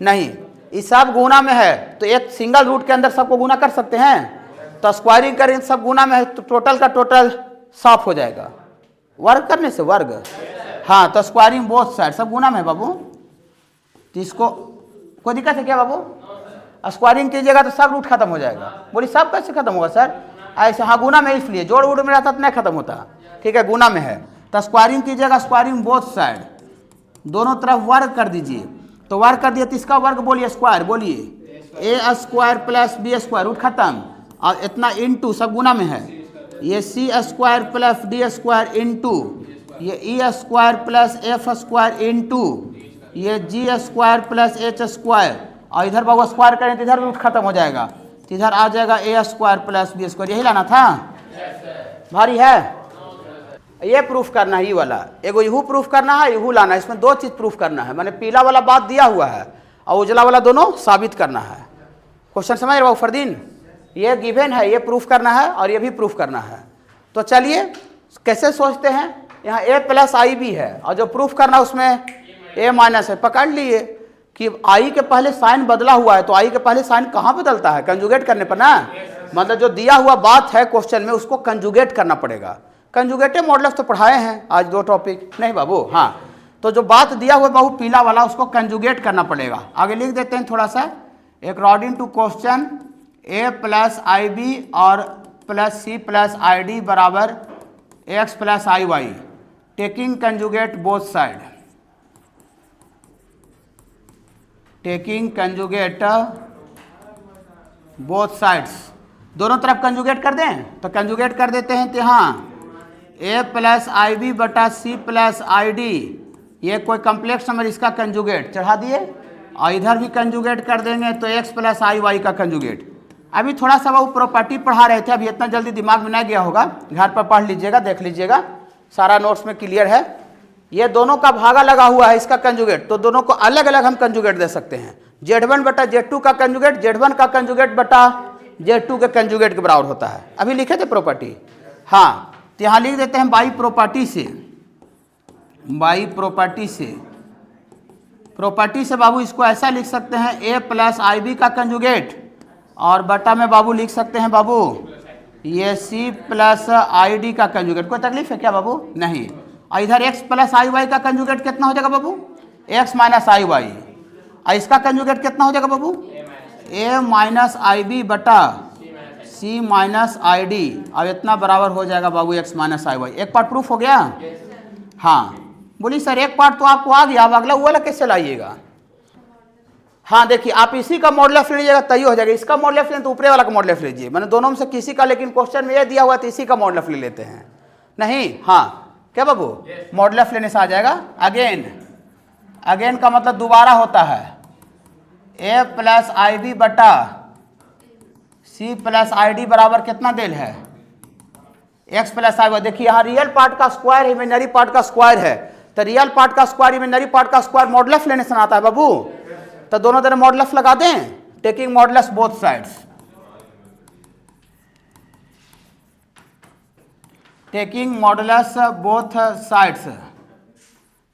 नहीं, ये सब गुना में है, तो एक सिंगल रूट के अंदर सबको गुना कर सकते हैं, तो स्क्वायरिंग करें सब गुना में है तो टोटल का टोटल साफ हो जाएगा, वर्ग करने से वर्ग। हाँ, तो स्क्वायरिंग बोथ साइड सब गुना में है बाबू, तो इसको कोई दिक्कत है क्या बाबू? स्क्वायरिंग कीजिएगा तो सब रूट खत्म हो जाएगा। बोली सब कैसे खत्म होगा सर? ऐसे, हाँ गुना में, इसलिए जोड़ वोड़ में रहता तो नहीं खत्म होता, ठीक है, गुना में है तो स्क्वायरिंग कीजिएगा, स्क्वायरिंग बोथ साइड, दोनों तरफ वर्ग कर दीजिए, तो वर्ग कर दिया तो इसका वर्ग बोलिए स्क्वायर, बोलिए A square plus B square, root खत्म, और इतना इंटू सब गुना में है, ये C square plus D square into ये E square plus F square into ये G square plus H square, और इधर बाबू स्क्वायर करें तो इधर रूट खत्म हो जाएगा, तो इधर आ जाएगा ए स्क्वायर प्लस बी स्क्वायर। यही लाना था, भारी है, ये प्रूफ करना है, ये वाला एगो यहू प्रूफ करना है, यहू लाना है, इसमें दो चीज प्रूफ करना है, मैंने पीला वाला बात दिया हुआ है और उजला वाला दोनों साबित करना है। क्वेश्चन समझ रहे हो फरदीन? ये गिवन है, ये प्रूफ करना है और ये भी प्रूफ करना है। तो चलिए कैसे सोचते हैं, यहाँ ए प्लस आई भी है और जो प्रूफ करना उसमें ए माइनस है। पकड़ लिए कि आई के पहले साइन बदला हुआ है, तो आई के पहले साइन कहाँ बदलता है? कंजुगेट करने पर ना, मतलब जो दिया हुआ बात है क्वेश्चन में उसको कंजुगेट करना पड़ेगा। कंजुगेटिव मॉडुलस तो पढ़ाए हैं आज दो टॉपिक, नहीं बाबू? हाँ, तो जो बात दिया हुआ बाबू पीला वाला उसको कंजुगेट करना पड़ेगा। आगे लिख देते हैं थोड़ा सा, according to question A plus I B और plus C plus I D बराबर X plus I Y, taking conjugate both side, taking conjugate both sides, दोनों तरफ कंजुगेट कर दें, तो कंजुगेट कर देते हैं। तो यहाँ ए प्लस आई बी बटा सी प्लस आई डी, ये कोई कम्प्लेक्स नंबर, इसका कंजुगेट चढ़ा दिए, और इधर भी कंजुगेट कर देंगे तो एक्स प्लस आई वाई का कंजुगेट। अभी थोड़ा सा वो प्रॉपर्टी पढ़ा रहे थे, अभी इतना जल्दी दिमाग में नहीं गया होगा, घर पर पढ़ लीजिएगा, देख लीजिएगा, सारा नोट्स में क्लियर है। ये दोनों का भागा लगा हुआ है, इसका कंजुगेट, तो दोनों को अलग अलग हम कंजुगेट दे सकते हैं। Z1 बटा Z2 का कंजुगेट Z1 का कंजुगेट बटा Z2 के कंजुगेट के बराबर होता है। अभी लिखे थे प्रॉपर्टी, हाँ, तो यहाँ लिख देते हैं बाई प्रॉपर्टी से, बाई प्रॉपर्टी से, प्रॉपर्टी से बाबू इसको ऐसा लिख सकते हैं ए प्लस आई बी का कंजुगेट, और बटा में बाबू लिख सकते हैं बाबू ये सी प्लस आई डी का कंजुगेट। कोई तकलीफ है क्या बाबू? नहीं। और इधर एक्स प्लस आई वाई का कंजुगेट कितना हो जाएगा बाबू? एक्स माइनस आई वाई, और इसका कंजुगेट कितना हो जाएगा बाबू? ए माइनस आई बी बटा सी माइनस आई डी, अब इतना बराबर हो जाएगा बाबू एक्स माइनस आई वाई। एक पार्ट प्रूफ हो गया? हाँ, बोली सर एक पार्ट तो आपको आ गया, अब अगला वो वाला कैसे लाइएगा? हाँ देखिए, आप इसी का मॉडुलस ले लीजिएगा तय हो जाएगा, इसका मॉडुलस लें तो ऊपरे वाला का मॉडुलस लीजिए, मैंने दोनों में से किसी का, लेकिन क्वेश्चन में ये दिया हुआ तो इसी का मॉडुलस ले लेते हैं। नहीं, हाँ क्या बाबू? मॉडुलस लेने से आ जाएगा। अगेन, अगेन का मतलब दोबारा होता है, ए प्लस आई बी बटा सी प्लस आई डी बराबर कितना देल है? X plus I Y. देखिए यहाँ रियल पार्ट का स्क्वायर है, इमेजिनरी पार्ट का स्क्वायर है, तो रियल पार्ट का स्क्वायर इमेजिनरी पार्ट का स्क्वायर मॉडुलस लेने से आता है बाबू, तो दोनों तरफ मॉडुलस लगा दें, taking modulus both sides, taking modulus both sides,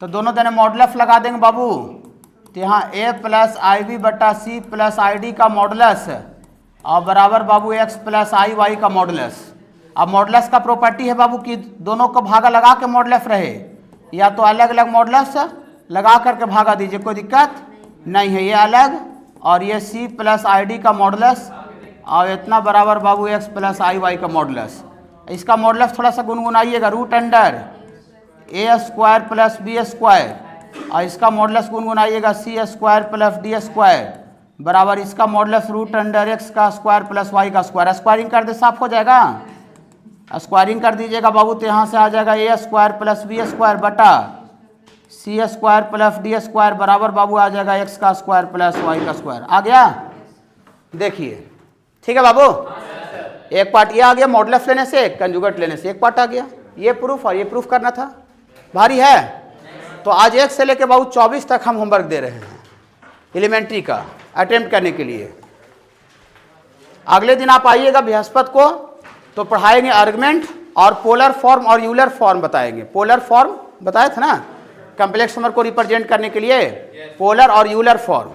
तो दोनों तरफ मॉडुलस लगा देंगे बाबू। तो यहाँ ए प्लस आई बी बटा सी प्लस आई डी का मॉडुलस और बराबर बाबू एक्स प्लस आई वाई का मॉडुलस। अब मॉडुलस का प्रॉपर्टी है बाबू कि दोनों को भागा लगा के मॉडुलस रहे, या तो अलग अलग मॉडुलस लगा करके भागा दीजिए, कोई दिक्कत नहीं है। ये अलग और ये सी प्लस आई डी का मॉडुलस और इतना बराबर बाबू एक्स प्लस आई वाई का मॉडुलस। इसका मॉडुलस थोड़ा सा गुनगुनाइएगा, रूट अंडर ए स्क्वायर प्लस बी स्क्वायर और इसका मॉडुलस गुण आइएगा सी स्क्वायर प्लस डी स्क्वायर बराबर इसका मॉडुलस रूट अंडर एक्स का स्क्वायर प्लस वाई का स्क्वायर। स्क्वायरिंग कर दे साफ हो जाएगा। स्क्वायरिंग कर दीजिएगा बाबू, तो यहाँ से आ जाएगा ए स्क्वायर प्लस बी स्क्वायर बटा सी स्क्वायर प्लस डी स्क्वायर बराबर बाबू आ जाएगा एक्स का स्क्वायर प्लस वाई का स्क्वायर। आ गया? देखिए ठीक है बाबू, एक पार्ट ये आ गया मॉडुलस लेने से, कंजुगेट लेने से एक पार्ट आ गया। ये प्रूफ और ये प्रूफ करना था। भारी है? तो आज 1 से लेकर बाबू 24 तक हम होमवर्क दे रहे हैं एलिमेंट्री का अटेम्प्ट करने के लिए। अगले दिन आप आइएगा बृहस्पति को, तो पढ़ाएंगे आर्गुमेंट और पोलर फॉर्म और यूलर फॉर्म बताएंगे। पोलर फॉर्म बताया था ना, कॉम्प्लेक्स नंबर को रिप्रेजेंट करने के लिए पोलर और यूलर फॉर्म।